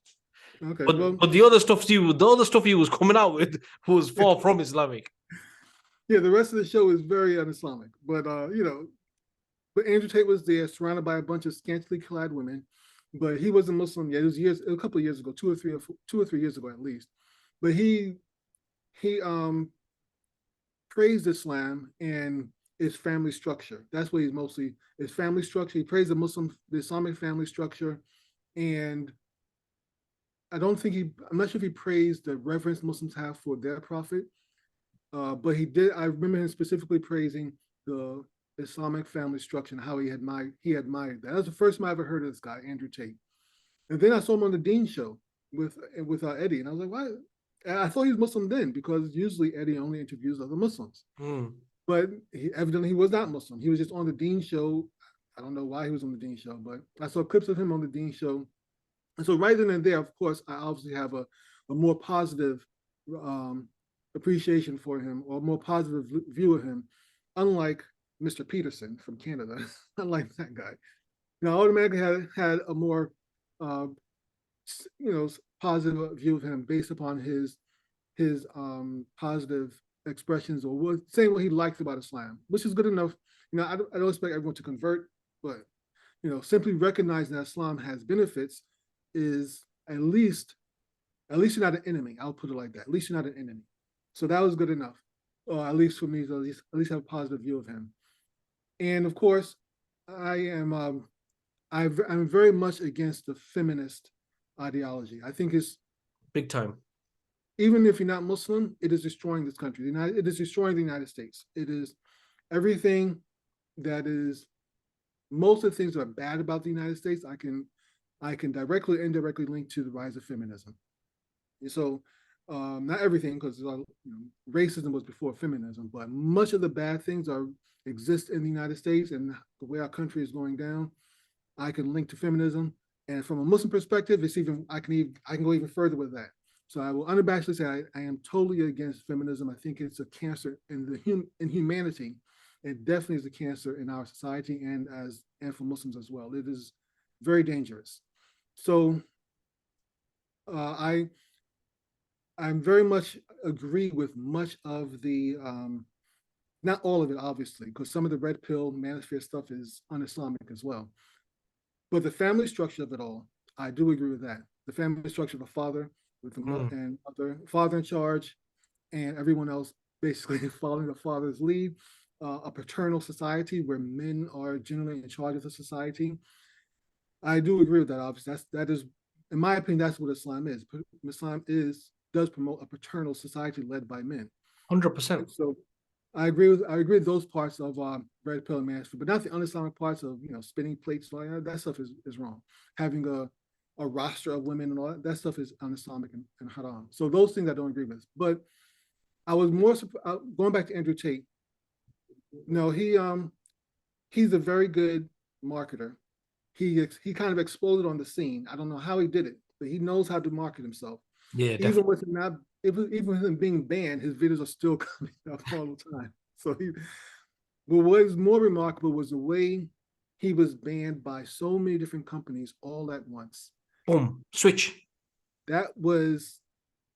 Speaker 1: the other stuff he was coming out with was far from Islamic.
Speaker 2: Yeah, the rest of the show is very un-Islamic. But but Andrew Tate was there, surrounded by a bunch of scantily clad women. But he wasn't Muslim yet. It was a couple of years ago, 2 or 3 years ago at least. But he praised Islam and its family structure. That's what he's mostly, his family structure. He praised the Islamic family structure. And I'm not sure if he praised the reverence Muslims have for their prophet, but he did. I remember him specifically praising the Islamic family structure and how he admired that. That was the first time I ever heard of this guy, Andrew Tate. And then I saw him on the Dean show with Eddie, and I was like, why? I thought he was Muslim then, because usually Eddie only interviews other Muslims. But evidently he was not Muslim. He was just on the Dean show. I don't know why he was on the Dean show, but I saw clips of him on the Dean show. And so right then and there, of course, I obviously have a more positive appreciation for him, or a more positive view of him, unlike Mr. Peterson from Canada. I like that guy. Now, I automatically had a more positive view of him based upon his positive expressions, or saying what he likes about Islam, which is good enough. I don't expect everyone to convert, but simply recognizing that Islam has benefits is at least you're not an enemy. I'll put it like that. At least you're not an enemy. So that was good enough, or at least for me to at least have a positive view of him. And of course, I'm very much against the feminist ideology. I think it's
Speaker 1: big time.
Speaker 2: Even if you're not Muslim, it is destroying this country. It is destroying the United States. It is everything that is, most of the things that are bad about the United States, I can directly or indirectly link to the rise of feminism. And so, not everything, because racism was before feminism, but much of the bad things exist in the United States, and the way our country is going down, I can link to feminism. And from a Muslim perspective, I can go even further with that. So I will unabashedly say I am totally against feminism. I think it's a cancer in humanity. It definitely is a cancer in our society and for Muslims as well. It is very dangerous. So I very much agree with much of the, not all of it, obviously, because some of the red pill manosphere stuff is un-Islamic as well. But the family structure of it all, I do agree with that. The family structure of a father with the and father in charge, and everyone else basically following the father's lead, a paternal society where men are generally in charge of the society. I do agree with that. Obviously, that is, in my opinion, that's what Islam is. Islam does promote a paternal society led by men.
Speaker 1: 100%.
Speaker 2: So I agree with those parts of red pill and manosphere, but not the un-Islamic parts of spinning plates. That stuff is wrong. Having a roster of women and all that stuff is un-Islamic and haram. So those things I don't agree with. But I was more going back to Andrew Tate. He's a very good marketer. He kind of exploded on the scene. I don't know how he did it, but he knows how to market himself.
Speaker 1: Yeah,
Speaker 2: even with him being banned, his videos are still coming up all the time. So but what was more remarkable was the way he was banned by so many different companies all at once.
Speaker 1: Boom, switch.
Speaker 2: That was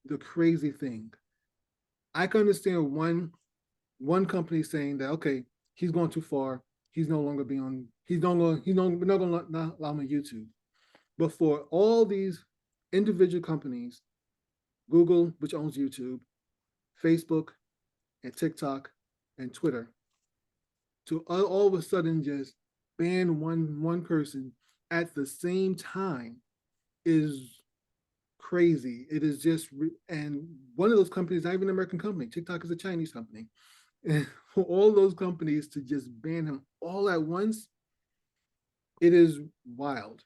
Speaker 2: the crazy thing. I can understand one company saying that, okay, he's gone too far. He's no longer we're not going to allow him on YouTube. But for all these individual companies, Google, which owns YouTube, Facebook, and TikTok, and Twitter, to all of a sudden just ban one person at the same time is crazy. It is just, and one of those companies, not even an American company. TikTok is a Chinese company. And for all those companies to just ban him all at once, it is wild.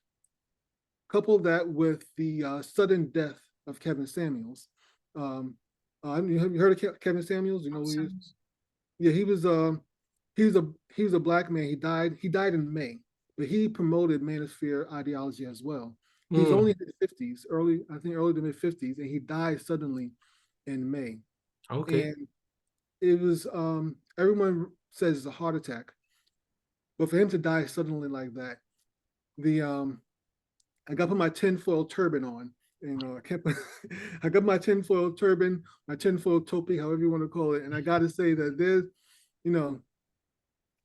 Speaker 2: Couple that with the sudden death of Kevin Samuels. Have you heard of Kevin Samuels? You know who he is? Yeah, he was a black man. He died in May, but he promoted manosphere ideology as well. He's only in his 50s, early to mid 50s, and he died suddenly in May.
Speaker 1: Okay.
Speaker 2: And it was everyone says it's a heart attack, but for him to die suddenly like that, the I got to put my tinfoil turban on. You know, I kept I got my tinfoil turban, my tinfoil topi, however you want to call it, and I got to say that there's, you know,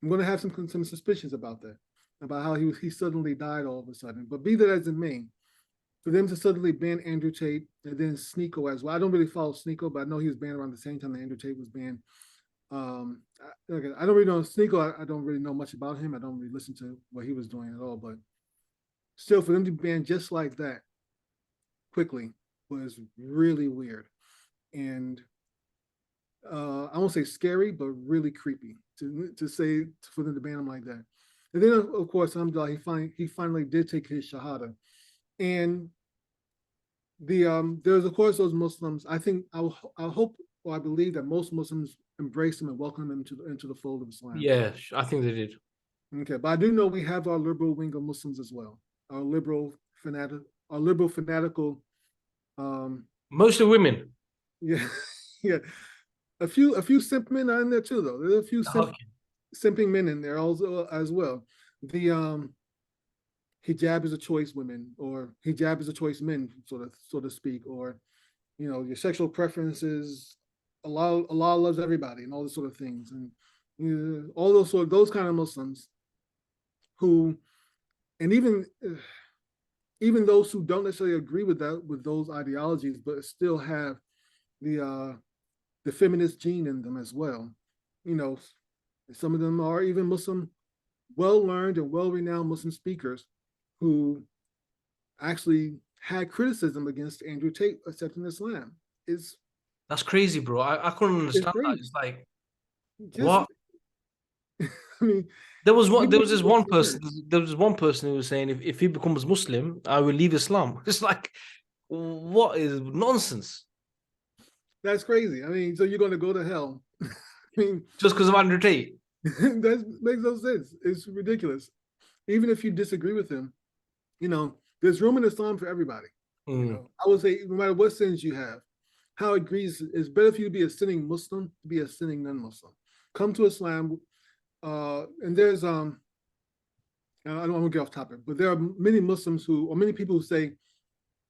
Speaker 2: I'm going to have some suspicions about that, about how he suddenly died all of a sudden. But be that as it may, for them to suddenly ban Andrew Tate and then Sneeko as well. I don't really follow Sneeko, but I know he was banned around the same time that Andrew Tate was banned. I don't really know Sneeko. I don't really know much about him. I don't really listen to what he was doing at all. But still, for them to ban just like that quickly was really weird, and I won't say scary, but really creepy to say for them to ban him like that. And then of course, alhamdulillah, he finally did take his shahada, and there's of course those Muslims. I think I hope or I believe that most Muslims embrace him and welcome him into the fold of Islam.
Speaker 1: Yeah, I think they did.
Speaker 2: Okay, but I do know we have our liberal wing of Muslims as well. Our liberal fanatical.
Speaker 1: Mostly women.
Speaker 2: Yeah, yeah. A few simp men are in there too, though. There's a few simping men in there also as well. The hijab is a choice women, or hijab is a choice men, so to speak, or you know, your sexual preferences. Allah loves everybody, and all those sort of things, and you know, all those kind of Muslims who, and even those who don't necessarily agree with those ideologies, but still have the feminist gene in them as well. You know, some of them are even Muslim, well-learned and well-renowned Muslim speakers who actually had criticism against Andrew Tate accepting Islam.
Speaker 1: That's crazy, bro. I couldn't understand that. It's like, what?
Speaker 2: I mean,
Speaker 1: there was this one person. There was one person who was saying, if he becomes Muslim, I will leave Islam. It's like, what is nonsense?
Speaker 2: That's crazy. I mean, so you're going to go to hell? I mean,
Speaker 1: just because of Andrew Tate?
Speaker 2: That makes no sense. It's ridiculous. Even if you disagree with him, you know, there's room in Islam for everybody. You know, I would say no matter what sins you have, how it agrees, it's better for you to be a sinning Muslim to be a sinning non-Muslim. Come to Islam, and there's I don't want to get off topic, but there are many Muslims many people who say,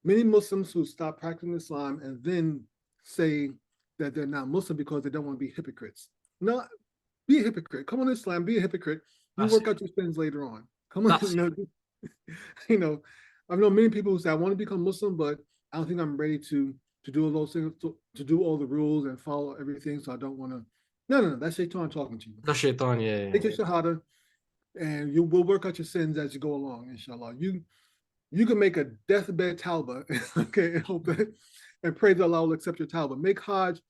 Speaker 2: many Muslims who stop practicing Islam and then say that they're not Muslim because they don't want to be hypocrites. No, be a hypocrite. Come on to Islam, be a hypocrite. You work out your sins later on. Come on, you know, I've known many people who say I want to become Muslim, but I don't think I'm ready to do all those things, to do all the rules and follow everything. So I don't want to. No, that's Shaitan talking to you.
Speaker 1: That's Shaitan, yeah.
Speaker 2: Take your shahada, and you will work out your sins as you go along, inshallah. You can make a deathbed tawbah, okay, and hope that, and pray that Allah will accept your tawbah. Make Hajj,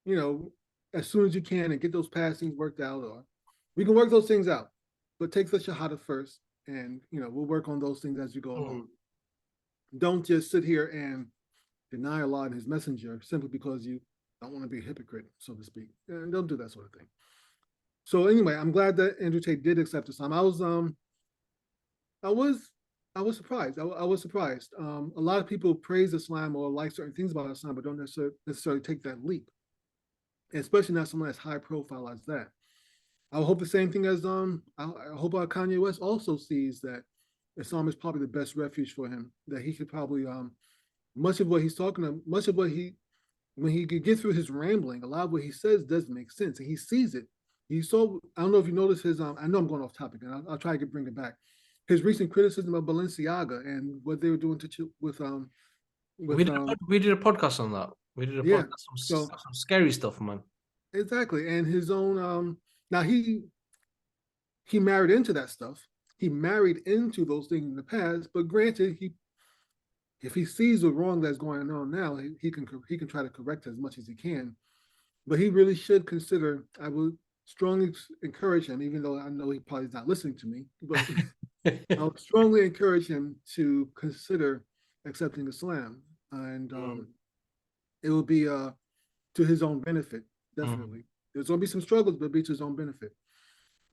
Speaker 2: you know, as soon as you can, and get those past things worked out, or we can work those things out. But take the shahada first, and you know, we'll work on those things as you go along. Don't just sit here and deny Allah and His Messenger simply because you don't want to be a hypocrite, so to speak. And don't do that sort of thing. So anyway, I'm glad that Andrew Tate did accept Islam. I was surprised. I was surprised. A lot of people praise Islam or like certain things about Islam, but don't necessarily take that leap, especially not someone as high profile as that. I hope the same thing as I hope Kanye West also sees that Islam is probably the best refuge for him. That he could probably much of what he's talking about, much of what when he could get through his rambling, a lot of what he says does make sense, and he sees it. He saw. I don't know if you noticed his. I know I'm going off topic, and I'll try to bring it back. His recent criticism of Balenciaga and what they were doing with
Speaker 1: we did a podcast on that. We did a podcast some scary stuff, man.
Speaker 2: Exactly, and his own. Now he married into that stuff. He married into those things in the past, but granted, if he sees the wrong that's going on now, he can try to correct it as much as he can. But he really should consider. I would strongly encourage him, even though I know he probably is not listening to me, but I would strongly encourage him to consider accepting Islam, and it will be to his own benefit, definitely. There's going to be some struggles, but it'll be to his own benefit.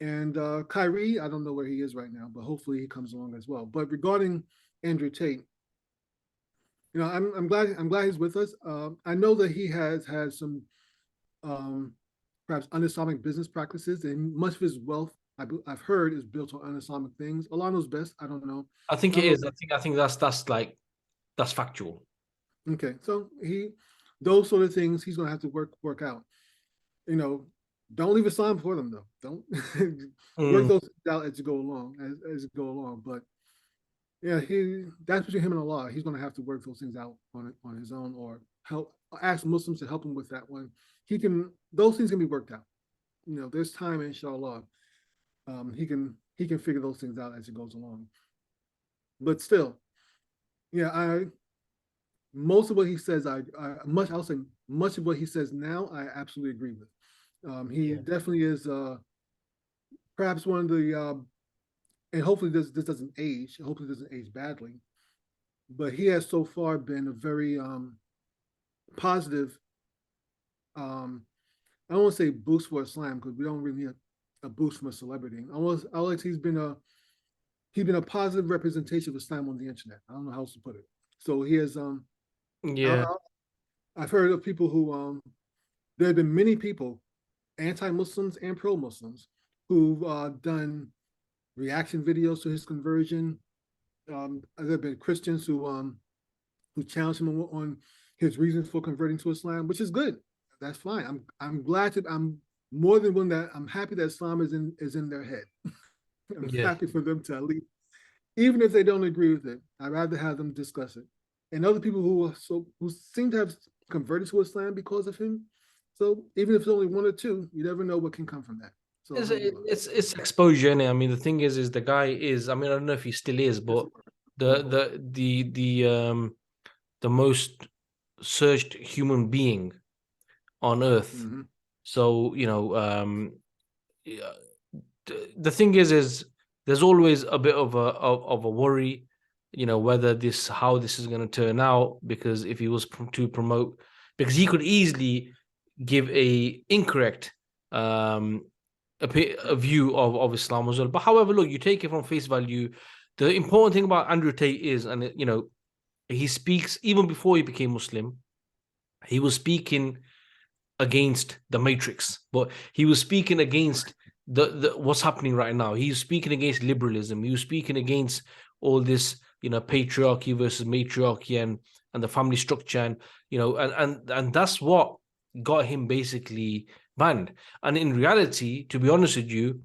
Speaker 2: And Kyrie, I don't know where he is right now, but hopefully he comes along as well. But regarding Andrew Tate, you know, I'm glad he's with us. I know that he has had some perhaps un-Islamic business practices, and much of his wealth, I've heard, is built on un-Islamic things. Allah knows best. I don't know.
Speaker 1: I think it is. I think that's factual.
Speaker 2: Okay, so those sort of things he's going to have to work out. Don't leave Islam for them though. Don't work those things out as you go along. As you go along, but yeah, that's between him and Allah. He's going to have to work those things out on his own, or ask Muslims to help him with that one. Those things can be worked out. There's time, inshallah. He can figure those things out as he goes along. But still, yeah, most of what he says, I'll say much of what he says now, I absolutely agree with. He definitely is perhaps one of the, and hopefully this doesn't age. Hopefully it doesn't age badly. But he has so far been a very positive. I don't want to say boost for Islam, because we don't really need a boost from a celebrity. I like he's been a positive representation of Islam on the internet. I don't know how else to put it. So he has I've heard of people who there have been many people, anti-Muslims and pro-Muslims, who've done reaction videos to his conversion. There have been Christians who challenged him on his reasons for converting to Islam, which is good. That's fine. I'm glad I'm more than one that I'm happy that Islam is in their head. I'm happy for them to at least, even if they don't agree with it, I'd rather have them discuss it. And other people who seem to have converted to Islam because of him. So even if it's only one or two, you never know what can come from that. So
Speaker 1: it's exposure, innit? I mean, the thing is the guy is. I mean, I don't know if he still is, but the most searched human being on earth.
Speaker 2: Mm-hmm.
Speaker 1: So the thing is there's always a bit of a worry, whether how this is going to turn out, because if he was to promote, because he could easily give a incorrect a view of Islam as well. But however, look, you take it from face value. The important thing about Andrew Tate is, and he speaks even before he became Muslim. He was speaking against the matrix, but he was speaking against the what's happening right now. He's speaking against liberalism. He was speaking against all this, patriarchy versus matriarchy and the family structure, and that's what got him basically banned. And in reality, to be honest with you,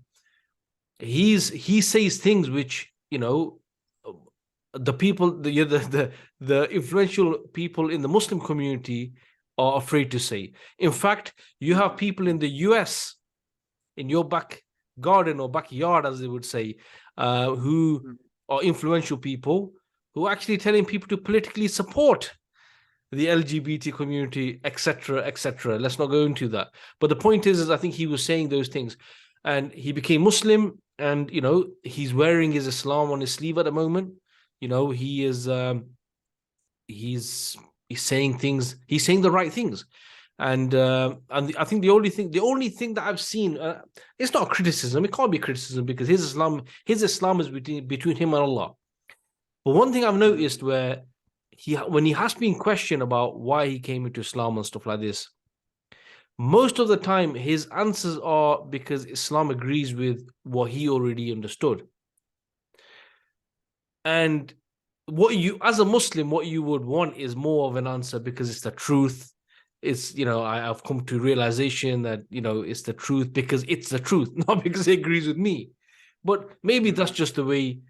Speaker 1: he says things which the people, the influential people in the Muslim community are afraid to say. In fact, you have people in the US, in your back garden or backyard, as they would say, who are influential people who are actually telling people to politically support the LGBT community, etc., etc. Let's not go into that. But the point is I think he was saying those things, and he became Muslim, and he's wearing his Islam on his sleeve at the moment. He is he's saying things. He's saying the right things, and I think the only thing that I've seen, it's not a criticism. It can't be criticism, because his Islam is between him and Allah. But one thing I've noticed, where when he has been questioned about why he came into Islam and stuff like this, most of the time his answers are because Islam agrees with what he already understood. And as a Muslim, what you would want is more of an answer, because it's the truth. It's, I've come to realization that, it's the truth because it's the truth, not because it agrees with me. But maybe that's just the way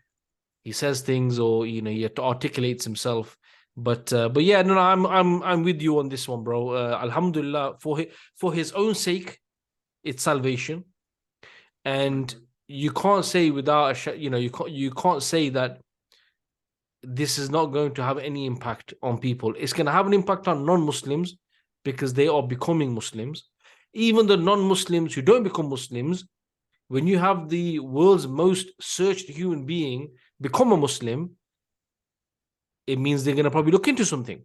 Speaker 1: he says things, or, he articulates himself. But yeah, no, I'm with you on this one, bro. Alhamdulillah, for his own sake, it's salvation. And you can't say without you can't say that this is not going to have any impact on people. It's going to have an impact on non-Muslims, because they are becoming Muslims. Even the non-Muslims who don't become Muslims, when you have the world's most searched human being become a Muslim, it means they're going to probably look into something.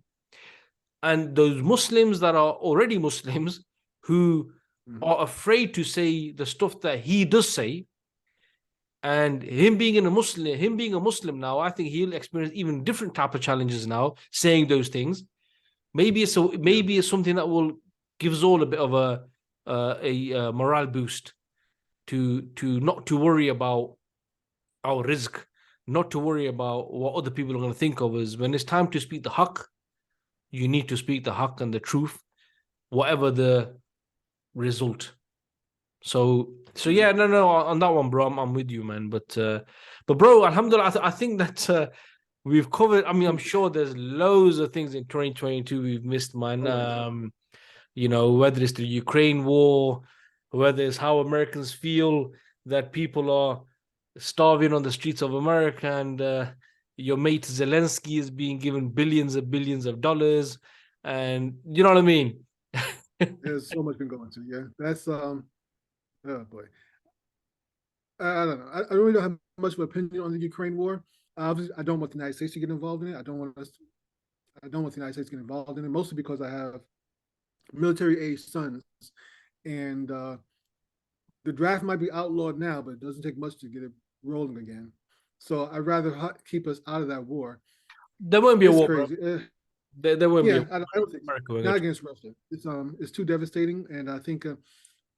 Speaker 1: And those Muslims that are already Muslims, who are afraid to say the stuff that he does say, and him being a Muslim now, I think he'll experience even different type of challenges now, saying those things. Maybe it's something that will give us all a bit of a morale boost to not to worry about our rizq, not to worry about what other people are going to think of us. When it's time to speak the haqq, you need to speak the haqq and the truth, whatever the result. So yeah, no, on that one, bro, I'm with you, man. But bro, alhamdulillah, I think that we've covered. I mean, I'm sure there's loads of things in 2022 we've missed, man. You know, whether it's the Ukraine war, whether it's how Americans feel that people are starving on the streets of America, and your mate Zelensky is being given billions of dollars, and you know what I mean.
Speaker 2: There's so much been going to. Yeah, that's oh boy. I don't know. I really don't have much of an opinion on the Ukraine war. Obviously, I don't want the United States to get involved in it. I don't want the United States to get involved in it, mostly because I have military-age sons, and the draft might be outlawed now, but it doesn't take much to get it rolling again. So I'd rather keep us out of that war.
Speaker 1: There won't be a war, crazy. There won't be.
Speaker 2: I don't think so. Not against Russia. It's too devastating, and I think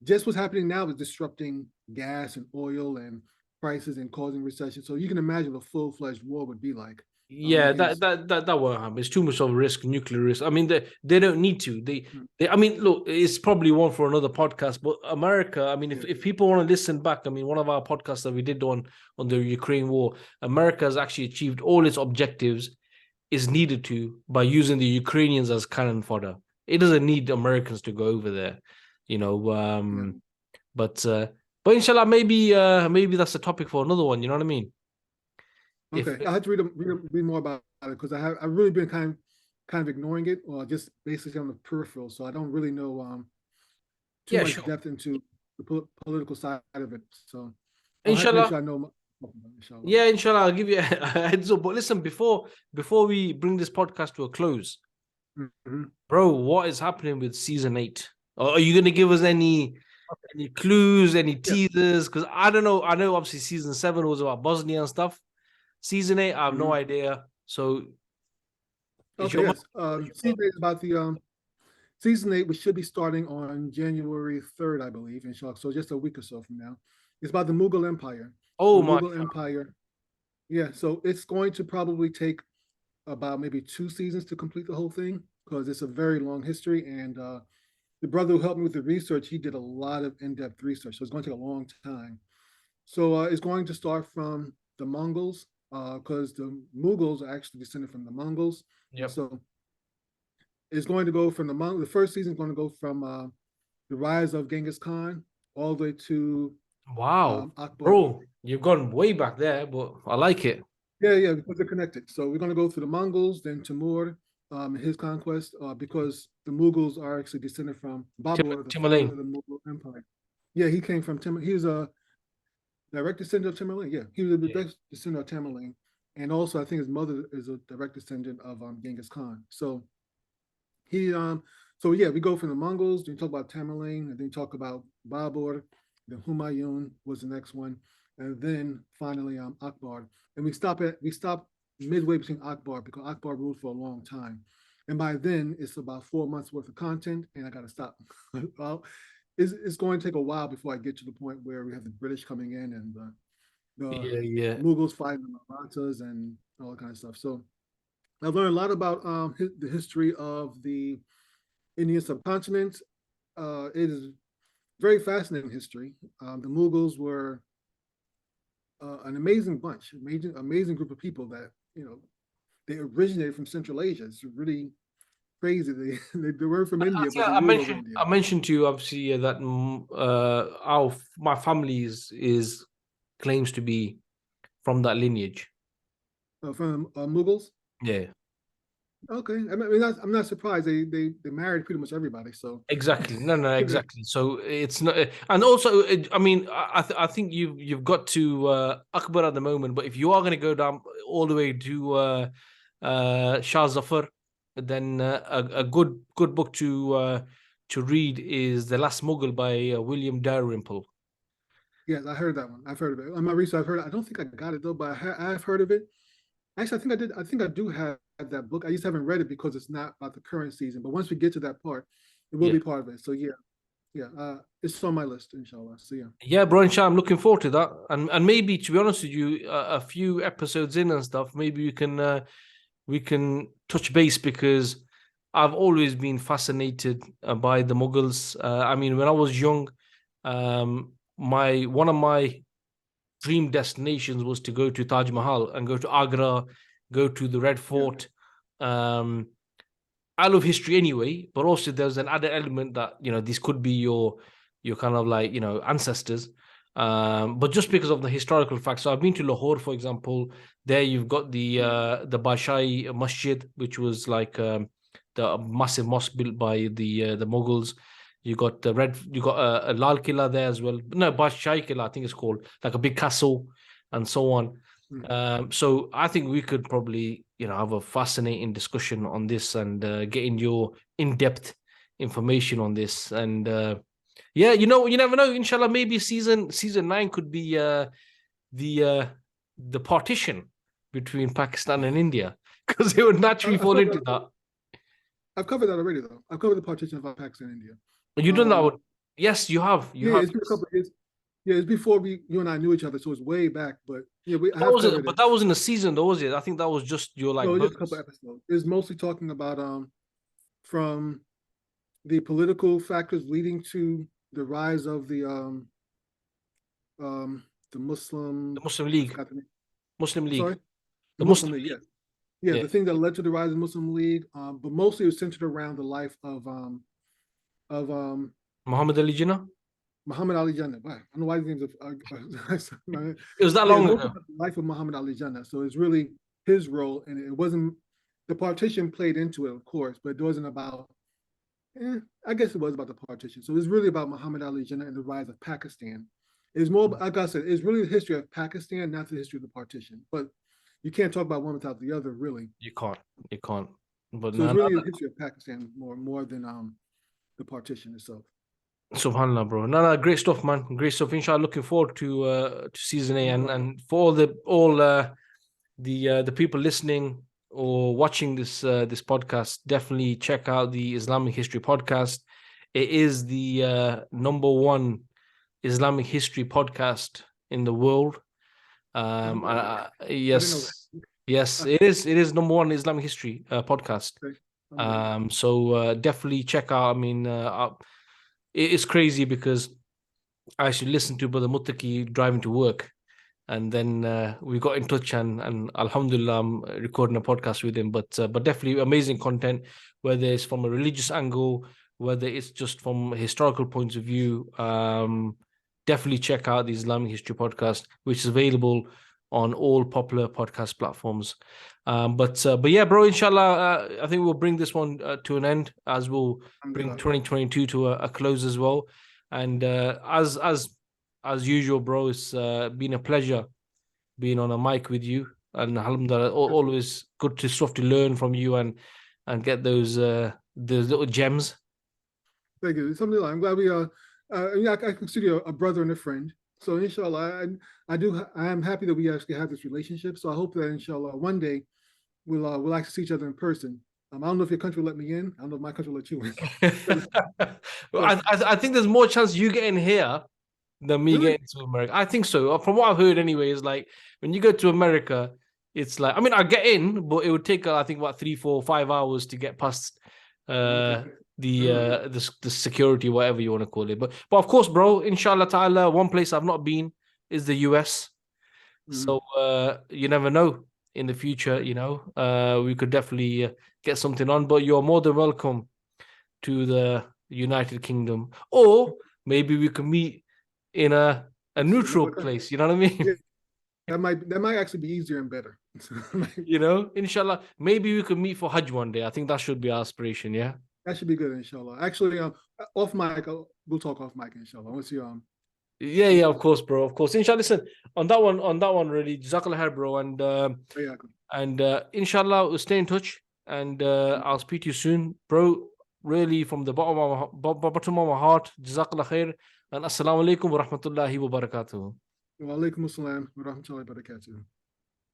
Speaker 2: just what's happening now is disrupting gas and oil and prices and causing recession. So you can imagine what a full-fledged war would be like.
Speaker 1: Yeah, that won't happen. It's too much of a risk, nuclear risk. I mean, they don't need to. They I mean, look, it's probably one for another podcast. But America, I mean, if people want to listen back, I mean, one of our podcasts that we did on the Ukraine war, America has actually achieved all its objectives is needed to by using the Ukrainians as cannon fodder. It doesn't need Americans to go over there, you know. But inshallah, maybe that's a topic for another one. You know what I mean?
Speaker 2: Okay, I had to read more about it because I've really been kind of ignoring it, or just basically on the peripheral. So I don't really know too much depth into the political side of it. So
Speaker 1: inshallah,
Speaker 2: I know. Inshallah.
Speaker 1: Yeah, inshallah, I'll give you a heads up. But listen, before we bring this podcast to a close, bro, what is happening with season 8? Are you going to give us any clues, any teasers? Because I don't know. I know obviously season 7 was about Bosnia and stuff. Season 8, I have no idea. So,
Speaker 2: okay, yes. Season 8 is about the season 8, which should be starting on January 3rd, I believe, inshallah. So just a week or so from now. It's about the Mughal Empire.
Speaker 1: Oh,
Speaker 2: my Mughal Empire. Yeah, so it's going to probably take about maybe 2 seasons to complete the whole thing because it's a very long history. And the brother who helped me with the research, he did a lot of in-depth research. So it's going to take a long time. So it's going to start from the Mongols, because the Mughals are actually descended from the Mongols.
Speaker 1: Yep.
Speaker 2: So it's going to go from the first season is going to go from the rise of Genghis Khan all the way to
Speaker 1: Akbar. Bro, you've gone way back there, but I like it.
Speaker 2: Yeah, because they're connected. So we're going to go through the Mongols, then Timur, his conquest, because the Mughals are actually descended from Babur, the founder of the Mughal Empire. Yeah, he came from Timur. He was a direct descendant of Tamerlane. Yeah, he was a direct descendant of Tamerlane, and also I think his mother is a direct descendant of Genghis Khan. So he, so yeah, we go from the Mongols, then talk about Tamerlane, and then talk about Babur. Then Humayun was the next one, and then finally Akbar. And we stop midway between Akbar because Akbar ruled for a long time, and by then it's about 4 months worth of content, and I got to stop. Well, it's going to take a while before I get to the point where we have the British coming in and the Mughals fighting the Marathas and all that kind of stuff. So I've learned a lot about the history of the Indian subcontinent. It is very fascinating history. The Mughals were an amazing bunch, amazing group of people that, they originated from Central Asia. It's really crazy. They were from India.
Speaker 1: I mentioned to you obviously that my family is claims to be from that lineage.
Speaker 2: From Mughals.
Speaker 1: Yeah.
Speaker 2: Okay, I mean I'm not surprised. They married pretty much everybody. So
Speaker 1: exactly, no, exactly. So it's not, and also I mean I think you've got to Akbar at the moment, but if you are going to go down all the way to Shah Zafar, then a good book to read is The Last Mughal by William Dalrymple.
Speaker 2: Yes, I heard that one. I've heard of it. On my research, I've heard it. I don't think I got it though, but I've heard of it. Actually, I think I did. I think I do have that book. I just haven't read it because it's not about the current season. But once we get to that part, it will be part of it. So yeah, it's on my list, inshallah. So yeah.
Speaker 1: Yeah, bro, inshallah, I'm looking forward to that. And maybe, to be honest with you, a few episodes in and stuff, maybe we can touch base, because I've always been fascinated by the Mughals. I mean, when I was young, one of my dream destinations was to go to Taj Mahal and go to Agra, go to the Red Fort. I love history anyway, but also there's an added element that, this could be your kind of like, ancestors. But just because of the historical facts. So I've been to Lahore, for example. There you've got the Bashai Masjid, which was like the massive mosque built by the Mughals. You got a Lal Killa there as well. No, Bashai Killa, I think it's called, like a big castle and so on. So I think we could probably, have a fascinating discussion on this and getting your in-depth information on this. And yeah, you never know. Inshallah, maybe season 9 could be the partition between Pakistan and India, because it would naturally fall into that.
Speaker 2: I've covered that already, though. I've covered the partition of Pakistan and India.
Speaker 1: You done that one? Yes, you have. You have.
Speaker 2: It's been a couple of years. Yeah, it's before you and I knew each other, so it's way back. But yeah,
Speaker 1: that wasn't a season, though, was it? I think that was just your like.
Speaker 2: No, just a couple of episodes. It's mostly talking about from the political factors leading to the rise of the Muslim
Speaker 1: League. Muslim League.
Speaker 2: Sorry, the Muslim League. Yes. Yeah, the thing that led to the rise of the Muslim League, but mostly it was centered around the life of
Speaker 1: Muhammad Ali Jinnah.
Speaker 2: Muhammad Ali Jinnah. I don't know why his name's
Speaker 1: it was that long ago.
Speaker 2: The life of Muhammad Ali Jinnah. So it's really his role, and it wasn't, the partition played into it, of course, but it wasn't about, I guess it was about the partition. So it's really about Muhammad Ali Jinnah and the rise of Pakistan. It's more, like I said, it's really the history of Pakistan, not the history of the partition. But you can't talk about one without the other, really.
Speaker 1: You can't. But
Speaker 2: so it's really the history of Pakistan more than the partition itself.
Speaker 1: Subhanallah, bro. No, great stuff, man. Great stuff. Inshallah, looking forward to season 8, and for all the people listening or watching this podcast, definitely check out the Islamic History Podcast. It is the number 1 Islamic history podcast in the world. Yes, it is number 1 Islamic history podcast. So definitely check out. I mean, it's crazy because I actually listened to Brother Muttaqi driving to work, and then we got in touch, and Alhamdulillah, I'm recording a podcast with him. But definitely amazing content, whether it's from a religious angle, whether it's just from a historical point of view. Definitely check out the Islamic History Podcast, which is available on all popular podcast platforms. But yeah, bro, inshallah, I think we'll bring this one to an end, as we'll bring 2022 to a close as well. And as usual, bro, it's been a pleasure being on a mic with you. And alhamdulillah, always good to learn from you and get those little gems.
Speaker 2: Thank you. Alhamdulillah, I'm glad we I consider you a brother and a friend. So inshallah, I am happy that we actually have this relationship. So I hope that inshallah one day we'll actually see each other in person. I don't know if your country will let me in. I don't know if my country will let you in.
Speaker 1: Well, I think there's more chance you getting here than me getting to America. I think so. From what I've heard anyway, is like when you go to America, it's like, I mean, I get in, but it would take I think about 3, 4, 5 hours to get past the security, whatever you want to call it. But of course, bro, inshallah ta'ala, one place I've not been is the US. So you never know, in the future, we could definitely get something on. But you're more than welcome to the United Kingdom, or maybe we could meet in a neutral place. You know what I mean?
Speaker 2: Yeah. That might actually be easier and better.
Speaker 1: Inshallah, maybe we could meet for Hajj one day. I think that should be our aspiration. Yeah.
Speaker 2: That should be good, inshallah. Actually, off mic, we'll talk off mic, inshallah. Once you
Speaker 1: Yeah, of course, bro. Of course. Inshallah, listen, on that one, really, jazakallah khair, bro. And inshallah, we'll stay in touch, and I'll speak to you soon, bro. Really, from the bottom of my heart, jazakallah khair, and assalamu alaikum wa rahmatullahi wa barakatuh.
Speaker 2: Wa alaikum assalam wa rahmatullahi wa barakatuh.